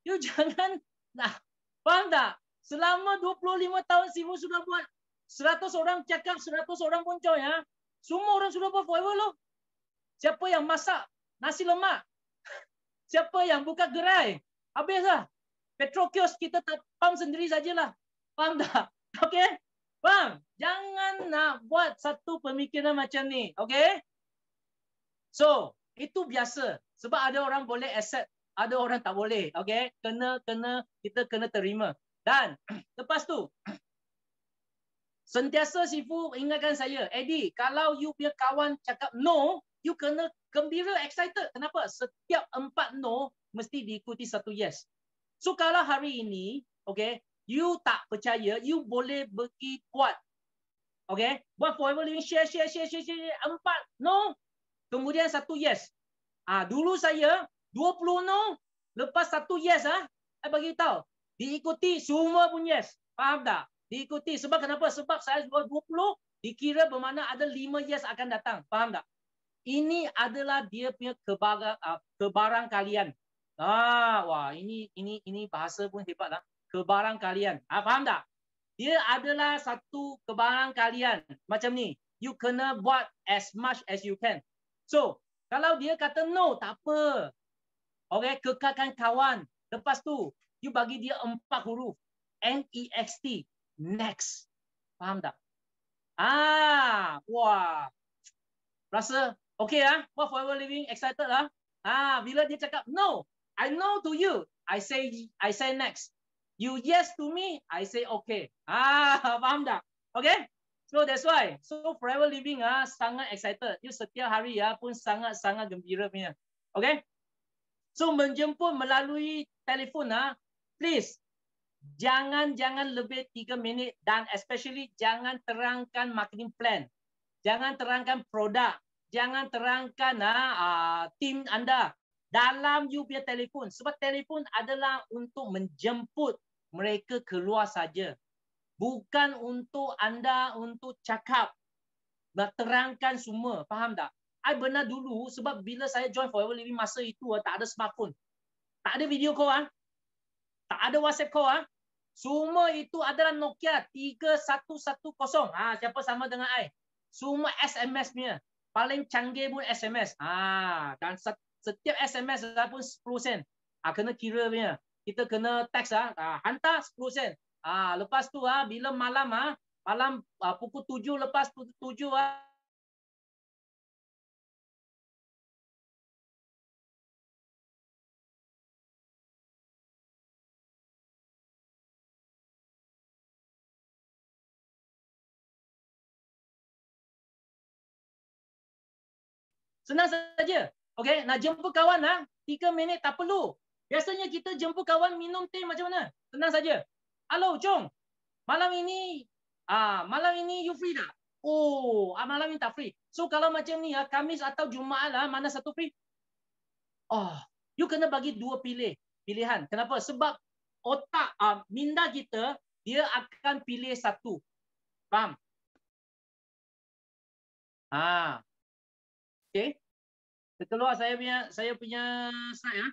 You jangan nak. Faham tak? Selama 25 tahun sifu sudah buat. 100 orang cakap, 100 orang pun join ya. Semua orang sudah buat forever loh. Siapa yang masak nasi lemak? Siapa yang buka gerai? Habislah. Petrol kios kita pump sendiri sajalah. Faham tak? Okey? Faham? Jangan nak buat satu pemikiran macam ni. Okey? So, itu biasa. Sebab ada orang boleh accept, ada orang tak boleh. Okey? Kita kena terima. Dan lepas tu, sentiasa sifu ingatkan saya, Eddie, kalau you punya kawan cakap no, you kena gembira, excited. Kenapa? Setiap 4 no mesti diikuti 1 yes. So kalau hari ini, okay, you tak percaya, you boleh pergi buat. Okay, buat Forever Living, share. 4 no, kemudian 1 yes. Dulu saya 20 no, lepas 1 yes, saya bagi tahu, diikuti semua pun yes. Faham tak? Diikuti. Sebab kenapa? Sebab saya buat 20, dikira bermakna ada 5 yes akan datang. Faham tak? Ini adalah dia punya kebarangkalian. Wah, ini bahasa pun hebat lah. Kebarangkalian. Faham tak? Dia adalah satu kebarangkalian. Macam ni. You kena buat as much as you can. So, kalau dia kata no, tak apa. Okay, kekalkan kawan. Lepas tu, you bagi dia 4 huruf. N-E-X-T. Next. Faham tak? Wah. Rasa okay buat Forever Living, excited lah. Bila dia cakap no, I no to you, I say next. You yes to me, I say okay. Faham tak? Okay? So that's why. So Forever Living sangat excited. You setiap hari pun sangat gembira punya. Okay? So menjemput melalui telefon please jangan lebih 3 minit dan especially jangan terangkan marketing plan. Jangan terangkan produk. Jangan terangkan tim anda dalam you punya telefon. Sebab telefon adalah untuk menjemput mereka keluar saja. Bukan untuk anda untuk cakap. Nak terangkan semua. Faham tak? I benar dulu sebab bila saya join Forever Living masa itu tak ada smartphone. Tak ada video call. Tak ada WhatsApp call. Semua itu adalah Nokia 3110. Siapa sama dengan I? Semua SMS punya. Paling canggih pun SMS. Dan setiap SMS pun 10 sen. Kena kira punya. Kita kena teks hantar 10 sen. Lepas tu bila malam pukul 7 lepas pukul 7 senang saja. Okey, nak jemput kawan 3 minit tak perlu. Biasanya kita jemput kawan minum teh macam mana? Senang saja. Halo, Chong. Malam ini you free tak? Malam ini tak free. So kalau macam ni Khamis atau Jumaat mana satu free? You kena bagi 2 pilihan. Kenapa? Sebab otak minda kita dia akan pilih satu. Faham? Okay. Keluar saya punya slide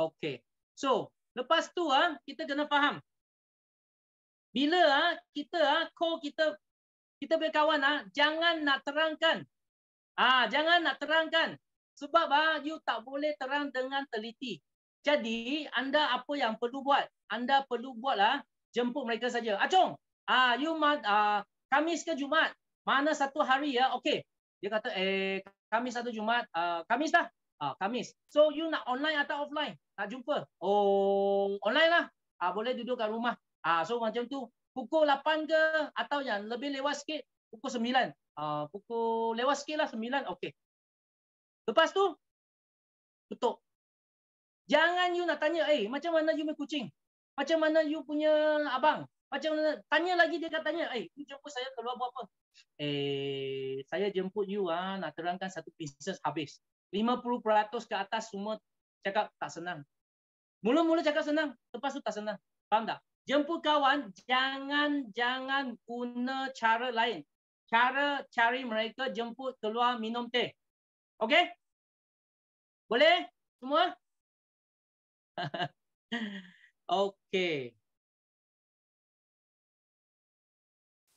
Okay. So, lepas tu kita kena faham. Bila kita call kita punya kawan jangan nak terangkan. Jangan nak terangkan. Sebab you tak boleh terang dengan teliti. Jadi, anda apa yang perlu buat? Anda perlu buatlah jemput mereka saja. Chong, Kamis ke Jumaat? Mana satu hari ya? Okey. Dia kata Kamis atau Jumaat? Kamis dah. Kamis. So you nak online atau offline? Nak jumpa? Oh, online lah. Boleh duduk kat rumah. So macam tu. Pukul 8 ke atau yang lebih lewat sikit pukul 9. Pukul lewat sikit lah 9. Okey. Lepas tu tutup. Jangan you nak tanya, macam mana you punya kucing? Macam mana you punya abang? Macam mana? Tanya lagi dia katanya, you jemput saya keluar buat apa? Saya jemput you nak terangkan satu bisnes habis. 50% ke atas semua cakap tak senang. Mula-mula cakap senang, lepas tu tak senang. Faham tak? Jemput kawan, jangan guna cara lain. Cara cari mereka jemput keluar minum teh. Okey? Boleh? Semua? Okey.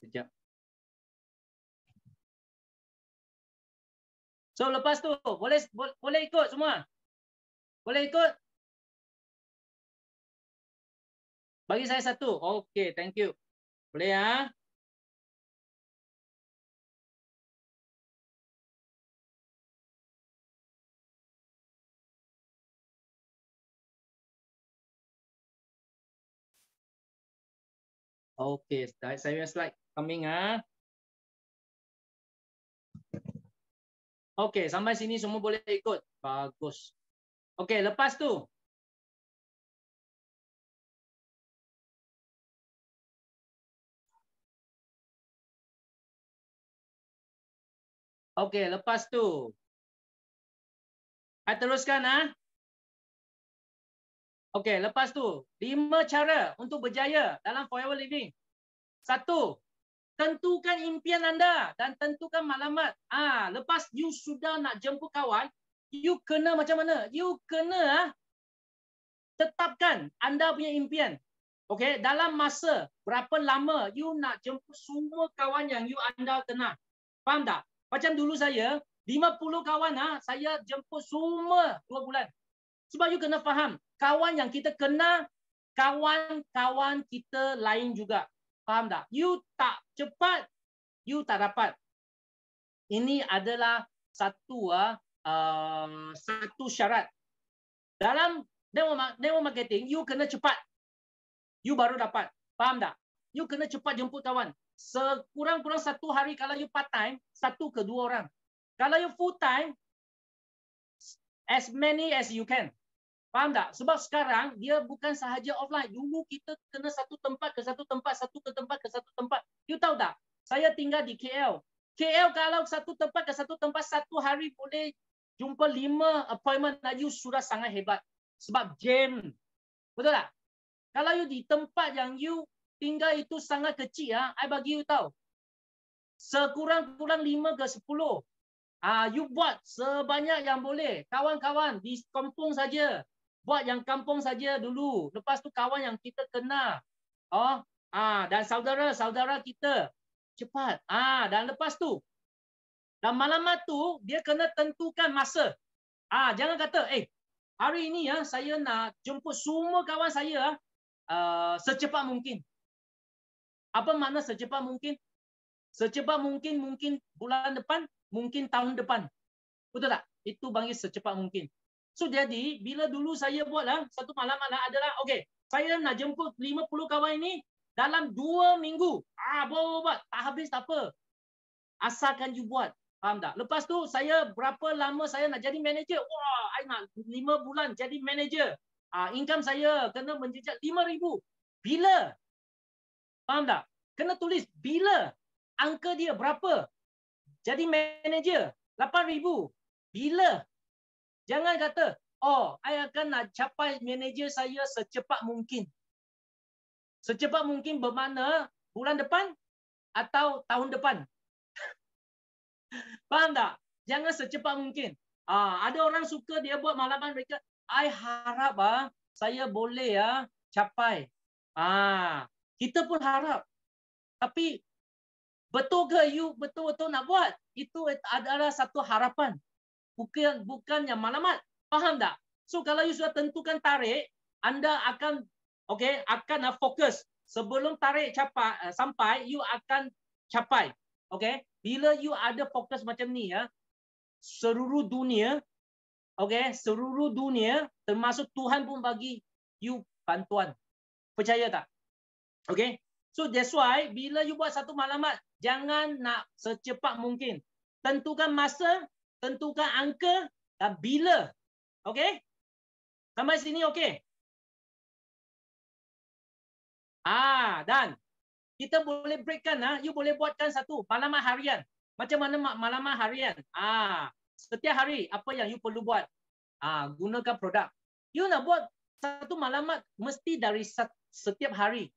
Sekejap. So lepas tu boleh ikut semua? Boleh ikut? Bagi saya satu. Okey, thank you. Boleh ya? Okey, saya punya slide coming Okey, sampai sini semua boleh ikut. Bagus. Okey, lepas tu. Okey, lepas tu. Saya teruskan Okey, lepas tu. 5 cara untuk berjaya dalam forever living. 1. Tentukan impian anda dan tentukan maklumat. Lepas you sudah nak jemput kawan, you kena macam mana? You kena tetapkan anda punya impian. Okey, dalam masa berapa lama you nak jemput semua kawan yang anda kenal. Faham tak? Macam dulu saya, 50 kawan saya jemput semua 2 bulan. Sebab you kena faham, kawan yang kita kenal, kawan-kawan kita lain juga. Faham tak? You tak cepat, you tak dapat. Ini adalah satu syarat. Dalam network marketing, you kena cepat. You baru dapat. Faham tak? You kena cepat jemput kawan. Sekurang-kurang 1 hari kalau you part time, 1 ke 2 orang. Kalau you full time, as many as you can. Faham tak? Sebab sekarang dia bukan sahaja offline. Dulu kita kena satu tempat ke satu tempat, satu ke tempat ke satu tempat. You tahu tak? Saya tinggal di KL. KL kalau satu tempat ke satu tempat, 1 hari boleh jumpa 5 appointment. You sudah sangat hebat. Sebab jam. Betul tak? Kalau you di tempat yang you tinggal itu sangat kecil, I bagi you tahu. Sekurang-kurang 5 ke 10. You buat sebanyak yang boleh. Kawan-kawan di kampung saja. Buat yang kampung saja dulu. Lepas tu kawan yang kita kenal. Dan saudara-saudara kita. Cepat. Dan lepas tu. Dan malamat tu, dia kena tentukan masa. Jangan kata, hari ini saya nak jemput semua kawan saya secepat mungkin. Apa makna secepat mungkin? Secepat mungkin bulan depan, mungkin tahun depan. Betul tak? Itu panggil secepat mungkin. So jadi bila dulu saya buatlah satu malam adalah saya nak jemput 50 kawan ini dalam 2 minggu. Buat tak habis tak apa. Asalkan you buat. Faham tak? Lepas tu saya berapa lama saya nak jadi manager? I nak 5 bulan jadi manager. Income saya kena menjejak 5,000. Bila? Faham tak? Kena tulis bila. Angka dia berapa? Jadi manager 8,000. Bila? Jangan kata, I akan nak capai manager saya secepat mungkin. Secepat mungkin bermakna bulan depan atau tahun depan. Faham tak? Jangan secepat mungkin. Ada orang suka dia buat malaman mereka. I harap saya boleh capai. Kita pun harap. Tapi betul ke you betul-betul nak buat? Itu adalah satu harapan. Bukan yang malamat. Faham tak? So kalau you sudah tentukan tarikh, anda akan fokus. sebelum tarik sampai, you akan capai. Okay? Bila you ada fokus macam ni ya, seluruh dunia, okay, seluruh dunia termasuk Tuhan pun bagi you bantuan. Percaya tak? Okay? So that's why bila you buat satu maklumat, jangan nak secepat mungkin. Tentukan masa, tentukan angka dan bila. Okay? Sampai sini okay? Dan kita boleh breakkan, you boleh buatkan satu maklumat harian. Macam mana maklumat harian? Setiap hari apa yang you perlu buat? Gunakan produk. You nak buat satu maklumat mesti dari setiap hari.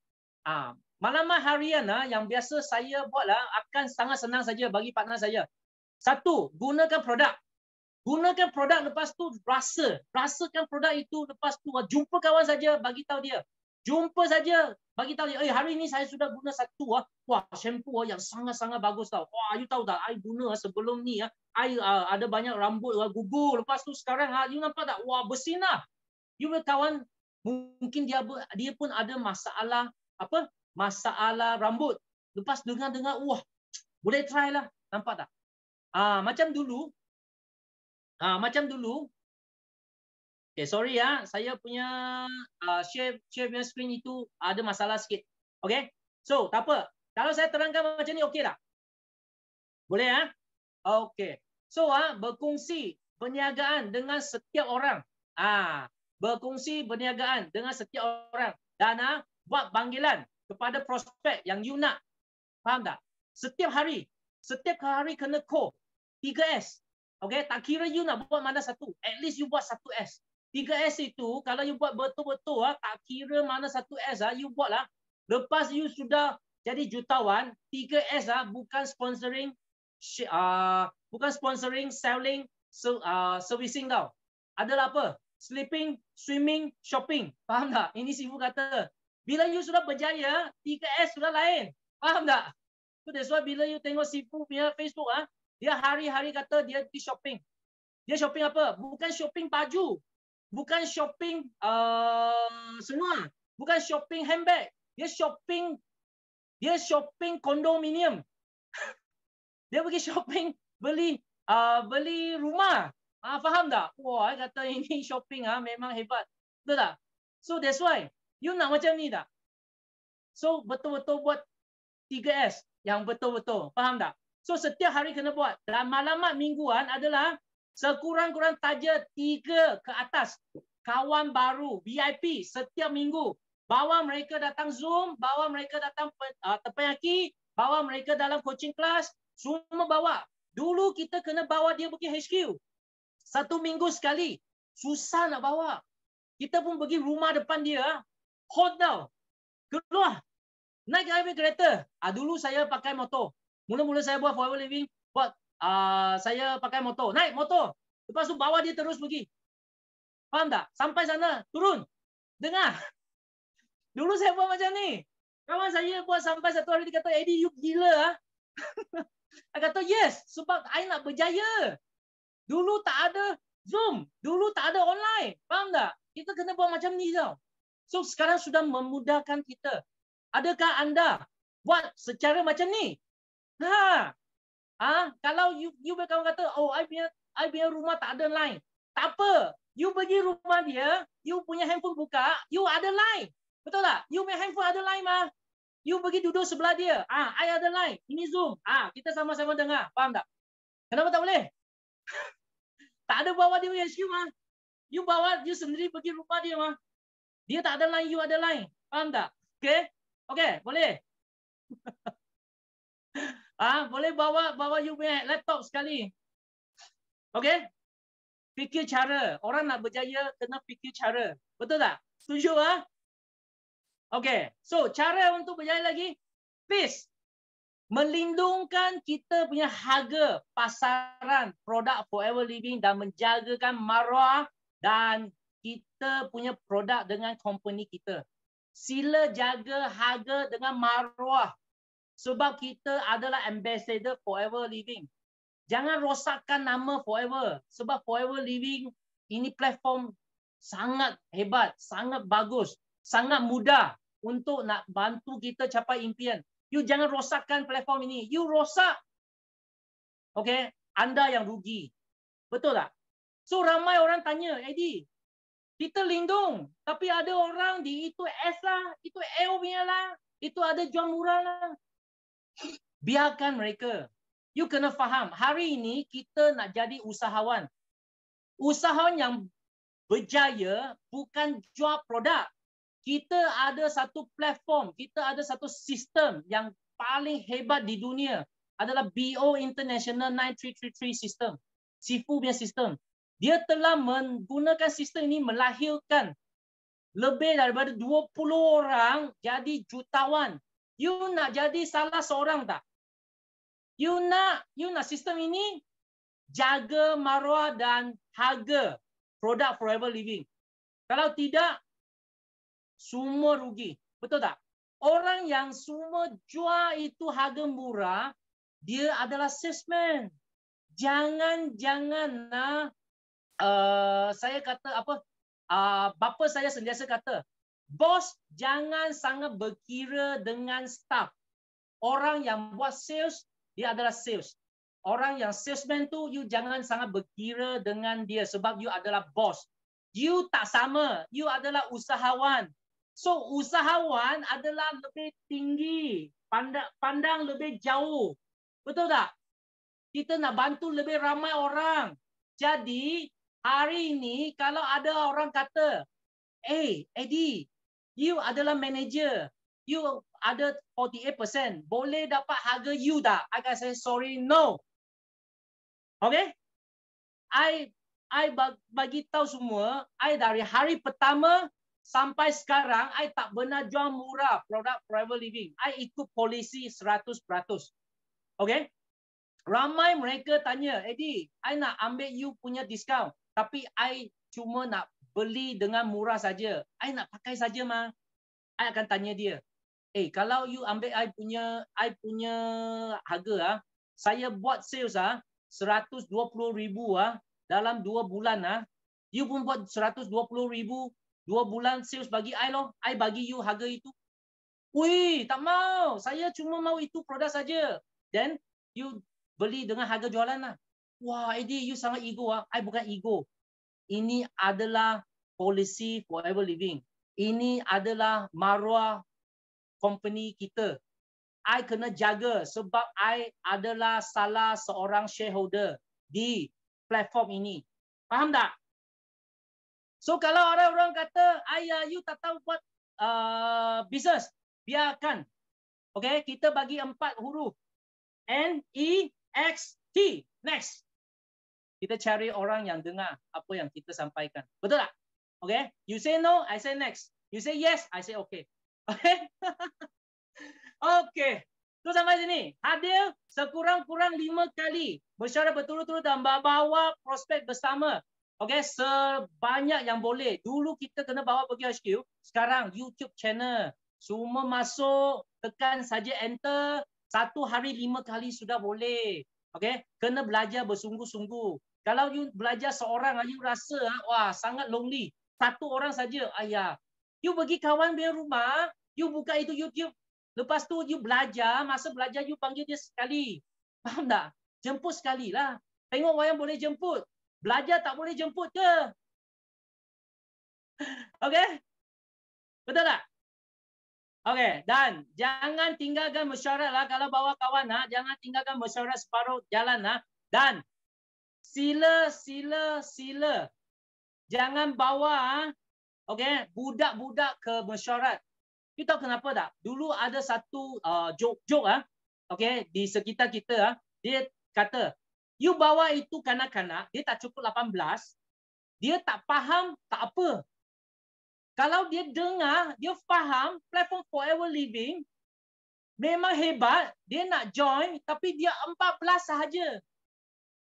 Maklumat harian yang biasa saya buatlah akan sangat senang saja bagi partner saya. Satu, gunakan produk. Gunakan produk, lepas tu rasakan produk itu, lepas tu jumpa kawan saja, bagi tahu dia. Jumpa saja, bagi tahu dia, hari ini saya sudah guna satu shampoo yang sangat-sangat bagus tau. You tahu tak, I guna sebelum ni I ada banyak rambut gugur, lepas tu sekarang you nampak tak, bersinar. You kawan mungkin dia pun ada masalah masalah rambut. Lepas dengar boleh try lah, nampak tak? Macam dulu. Okay, sorry saya punya share punya screen itu ada masalah sikit. Okay, so tak apa. Kalau saya terangkan macam ni, okay tak? Boleh Okay. So berkongsi perniagaan dengan setiap orang. Berkongsi perniagaan dengan setiap orang dan buat panggilan kepada prospek yang you nak. Faham tak? Setiap hari kena call 3S. Okay, tak kira you nak buat mana satu, at least you buat 1S. 3S itu kalau you buat betul-betul tak kira mana 1S you buat lah. Lepas you sudah jadi jutawan, 3S bukan sponsoring selling, servicing tau. Adalah apa? Sleeping, swimming, shopping. Faham tak? Ini Sifu kata. Bila you sudah berjaya, 3S sudah lain. Faham tak? So that's why bila you tengok Sifu punya Facebook dia hari-hari kata dia pergi shopping. Dia shopping apa? Bukan shopping baju. Bukan shopping semua. Bukan shopping handbag. Dia shopping kondominium. Dia pergi shopping beli rumah. Faham tak? Dia kata ini shopping memang hebat. Betul tak? So that's why you nak macam ni tak? So betul-betul buat 3S yang betul-betul. Faham tak? So setiap hari kena buat. Dan maklumat mingguan adalah sekurang-kurang taja 3 ke atas. Kawan baru, VIP setiap minggu. Bawa mereka datang Zoom, bawa mereka datang terpayaki, bawa mereka dalam coaching class, semua bawa. Dulu kita kena bawa dia pergi HQ. 1 minggu sekali. Susah nak bawa. Kita pun pergi rumah depan dia. Hot tau. Keluar. Naik kereta. Dulu saya pakai motor. Mula-mula saya buat Forever Living, saya pakai motor. Naik motor. Lepas tu bawa dia terus pergi. Faham tak? Sampai sana, turun. Dengar. Dulu saya buat macam ni. Kawan saya buat sampai satu hari, dia kata, Eddie, you gila. Saya kata, yes. Sebab I nak berjaya. Dulu tak ada Zoom. Dulu tak ada online. Faham tak? Kita kena buat macam ni tau. So, sekarang sudah memudahkan kita. Adakah anda buat secara macam ni? Kalau you berkawan kata, I punya rumah tak ada line. Tak apa. You pergi rumah dia, you punya handphone buka, you ada line. Betul tak? You punya handphone ada line mah. You pergi duduk sebelah dia. I ada line. Ini Zoom. Kita sama-sama dengar. Faham tak? Kenapa tak boleh? Tak ada bawa dia punya HQ mah. You bawa you sendiri pergi rumah dia mah. Dia tak ada line, you ada line. Faham tak? Okay, boleh. Boleh bawa you punya laptop sekali. Okay? Fikir cara. Orang nak berjaya kena fikir cara. Betul tak? Setuju Okay. So, cara untuk berjaya lagi. Please. Melindungkan kita punya harga pasaran produk Forever Living dan menjagakan maruah dan kita punya produk dengan company kita. Sila jaga harga dengan maruah. Sebab kita adalah ambassador Forever Living. Jangan rosakkan nama Forever. Sebab Forever Living ini platform sangat hebat, sangat bagus, sangat mudah. untuk nak bantu kita capai impian. You jangan rosakkan platform ini. You rosak. Okay? Anda yang rugi. Betul tak? So ramai orang tanya, Eddie, kita lindung. Tapi ada orang di itu S lah, itu L punya lah, itu ada jual murah lah. Biarkan mereka. You kena faham, hari ini kita nak jadi usahawan. Usahawan yang berjaya bukan jual produk. Kita ada satu platform, kita ada satu sistem yang paling hebat di dunia. Adalah BO International 9333 system. Sifu punya sistem. Dia telah menggunakan sistem ini melahirkan lebih daripada 20 orang jadi jutawan. You nak jadi salah seorang tak? You nak sistem ini jaga maruah dan harga produk Forever Living. Kalau tidak, semua rugi. Betul tak? Orang yang semua jual itu harga murah, dia adalah salesman. Jangan saya kata apa? Bapa saya sentiasa kata, bos jangan sangat berkira dengan staff. Orang yang buat sales, dia adalah sales. Orang yang salesman tu, you jangan sangat berkira dengan dia sebab you adalah bos. You tak sama. You adalah usahawan. So, usahawan adalah lebih tinggi. Pandang lebih jauh. Betul tak? Kita nak bantu lebih ramai orang. Jadi, hari ini kalau ada orang kata, Eddie, you adalah manager. You ada 48%. Boleh dapat harga you tak? I akan say sorry, no. Okay? I bagi tahu semua, I dari hari pertama sampai sekarang, I tak pernah jual murah produk Forever Living. I ikut polisi 100%. Okay? Ramai mereka tanya, Eddie, I nak ambil you punya diskaun. Tapi I cuma nak beli dengan murah saja. I nak pakai saja mah. I akan tanya dia, kalau you ambil I punya harga, saya buat sales 120,000 dalam 2 bulan. You pun buat 120,000 2 bulan sales bagi I loh. I bagi you harga itu. Wih, tak mau. Saya cuma mau itu produk saja. Then you beli dengan harga jualan lah. Wah, Eddie, you sangat ego. I bukan ego. Ini adalah policy Forever Living. Ini adalah maruah company kita. I kena jaga sebab I adalah salah seorang shareholder di platform ini. Faham tak? So kalau orang-orang kata, you tak tahu buat business, biarkan. Okay, kita bagi 4 huruf. NEXT. Next. Kita cari orang yang dengar apa yang kita sampaikan. Betul tak? Okay, you say no, I say next. You say yes, I say okay. Okay? Okay. Tu sampai sini. Hadir sekurang-kurang 5 kali. Bersyarat berturut-turut dan bawa prospek bersama. Okay, sebanyak yang boleh. Dulu kita kena bawa pergi HQ. Sekarang YouTube channel. Semua masuk. Tekan saja enter. 1 hari 5 kali sudah boleh. Okay, kena belajar bersungguh-sungguh. Kalau you belajar seorang, you rasa wah sangat lonely. 1 orang saja, ayah. You pergi kawan biar rumah, you buka itu YouTube. Lepas tu you belajar, masa belajar you panggil dia sekali. Faham tak? Jemput sekali lah. Tengok wayang boleh jemput. Belajar tak boleh jemput ke? Okay? Betul tak? Okay, dan jangan tinggalkan mesyuarat lah. Kalau bawa kawan, jangan tinggalkan mesyuarat separuh jalan. Dan sila. Jangan bawa budak-budak ke mesyuarat. You tahu kenapa tak? Dulu ada satu joke di sekitar kita. Dia kata, you bawa itu kanak-kanak, dia tak cukup 18, dia tak faham, tak apa. Kalau dia dengar, dia faham platform Forever Living memang hebat, dia nak join, tapi dia 14 sahaja.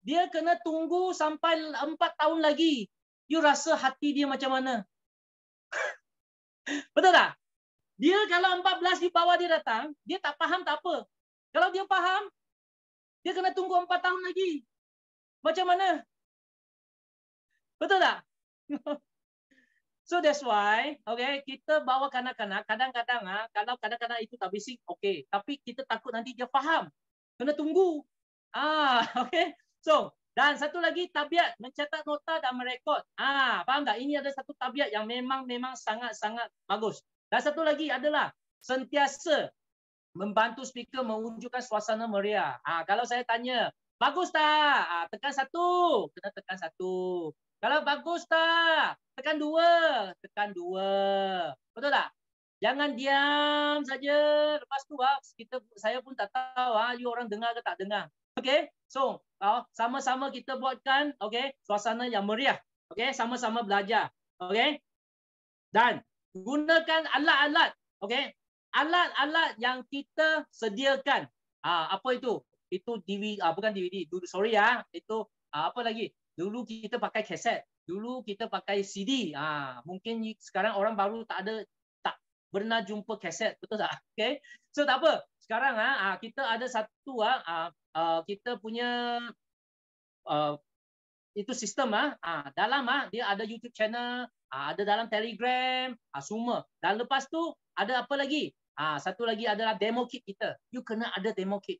Dia kena tunggu sampai 4 tahun lagi. You rasa hati dia macam mana? Betul tak? Dia kalau 14 di bawah dia datang, dia tak faham tak apa. Kalau dia faham, dia kena tunggu 4 tahun lagi. Macam mana? Betul tak? So that's why, okay, kita bawa kanak-kanak, kadang-kadang kalau kadang-kadang itu tak basic, okay. Tapi kita takut nanti dia faham. Kena tunggu. Okay. So, dan satu lagi tabiat mencatat nota dan merekod. Faham tak? Ini ada satu tabiat yang memang sangat-sangat bagus. Dan satu lagi adalah sentiasa membantu speaker mewujudkan suasana meriah. Kalau saya tanya, bagus tak? Tekan 1, kena tekan 1. Kalau bagus tak? Tekan 2, tekan 2. Betul tak? Jangan diam saja. Lepas tu saya pun tak tahu you orang dengar ke tak dengar. Okay? So, sama-sama kita buatkan, okay, suasana yang meriah. Okay? Sama-sama belajar. Okay? Dan gunakan alat-alat, okay? Alat-alat yang kita sediakan. Apa itu? Itu DVD, bukan DVD. Sorry itu apa lagi? Dulu kita pakai kaset. Dulu kita pakai CD. Mungkin sekarang orang baru tak pernah jumpa kaset, betul tak? Okay? So tak apa. Sekarang kita ada satu kita punya itu sistem dalam dia ada YouTube channel, ada dalam Telegram, semua. Dan lepas tu ada apa lagi? Satu lagi adalah demo kit kita. You kena ada demo kit.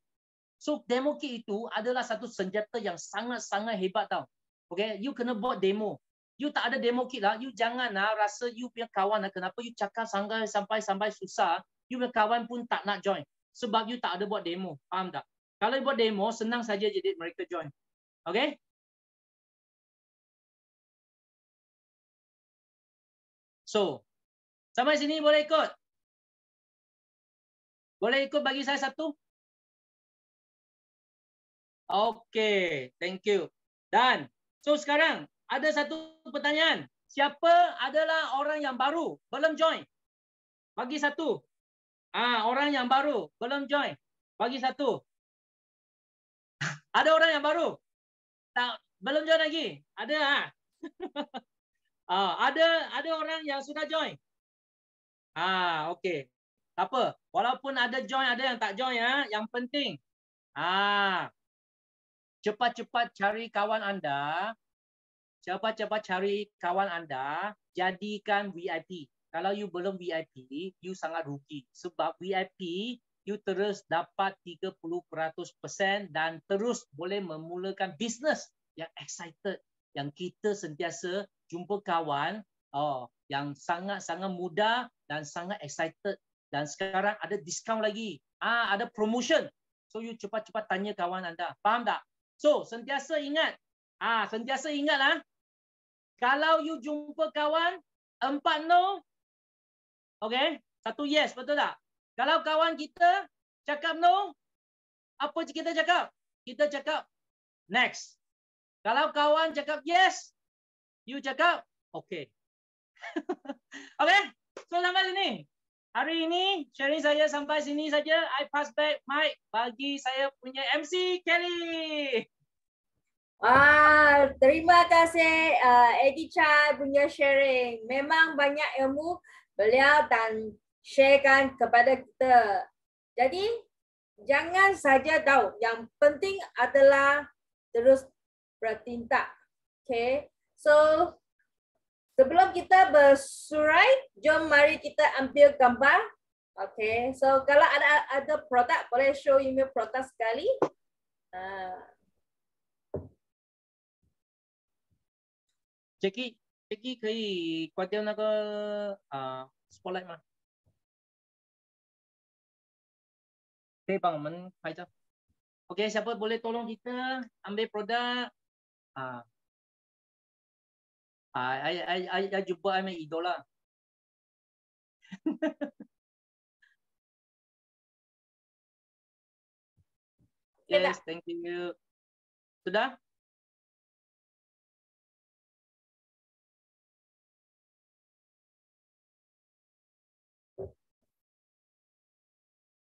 So demo kit itu adalah satu senjata yang sangat-sangat hebat tau. Okay, you kena buat demo. You tak ada demo kit you jangan rasa you punya kawan kenapa you cakap sampai susah, you punya kawan pun tak nak join. Sebab you tak ada buat demo. Faham tak? Kalau you buat demo, senang saja jadi mereka join. Okay? So, sampai sini boleh ikut? Boleh ikut bagi saya satu? Okay, thank you. Dan, so sekarang ada satu pertanyaan. Siapa adalah orang yang baru, belum join? Bagi satu. Orang yang baru, belum join. Bagi satu. Ada orang yang baru? Tak, belum join lagi? Ada ada orang yang sudah join? Okay. Tak apa. Walaupun ada join, ada yang tak join Yang penting cepat-cepat cari kawan anda. Cepat-cepat cari kawan anda. Jadikan VIP. Kalau you belum VIP, you sangat rugi. Sebab VIP, you terus dapat 30% dan terus boleh memulakan bisnes yang excited. Yang kita sentiasa jumpa kawan yang sangat-sangat muda dan sangat excited. Dan sekarang ada diskaun lagi. Ada promotion. So, you cepat-cepat tanya kawan anda. Faham tak? So, sentiasa ingat. Kalau you jumpa kawan, 4 no. Okay? 1 yes, betul tak? Kalau kawan kita cakap no, apa kita cakap? Kita cakap next. Kalau kawan cakap yes, you cakap okay. Okay? So, sampai sini. Hari ini sharing saya sampai sini saja. I pass back mic bagi saya punya MC Kelly. Terima kasih Eddie Chan punya sharing. Memang banyak ilmu beliau dan sharekan kepada kita. Jadi jangan saja tahu. Yang penting adalah terus bertindak. Okay. So sebelum kita bersurai, jom mari kita ambil gambar. Okay. So kalau ada produk, boleh show email produk sekali. Jackie 可以关掉那个spotlight 吗？可以帮我们拍照。Okay, siapa boleh tolong kita ambil produk? I jumpa I main idola. Yes, thank you. Sudah?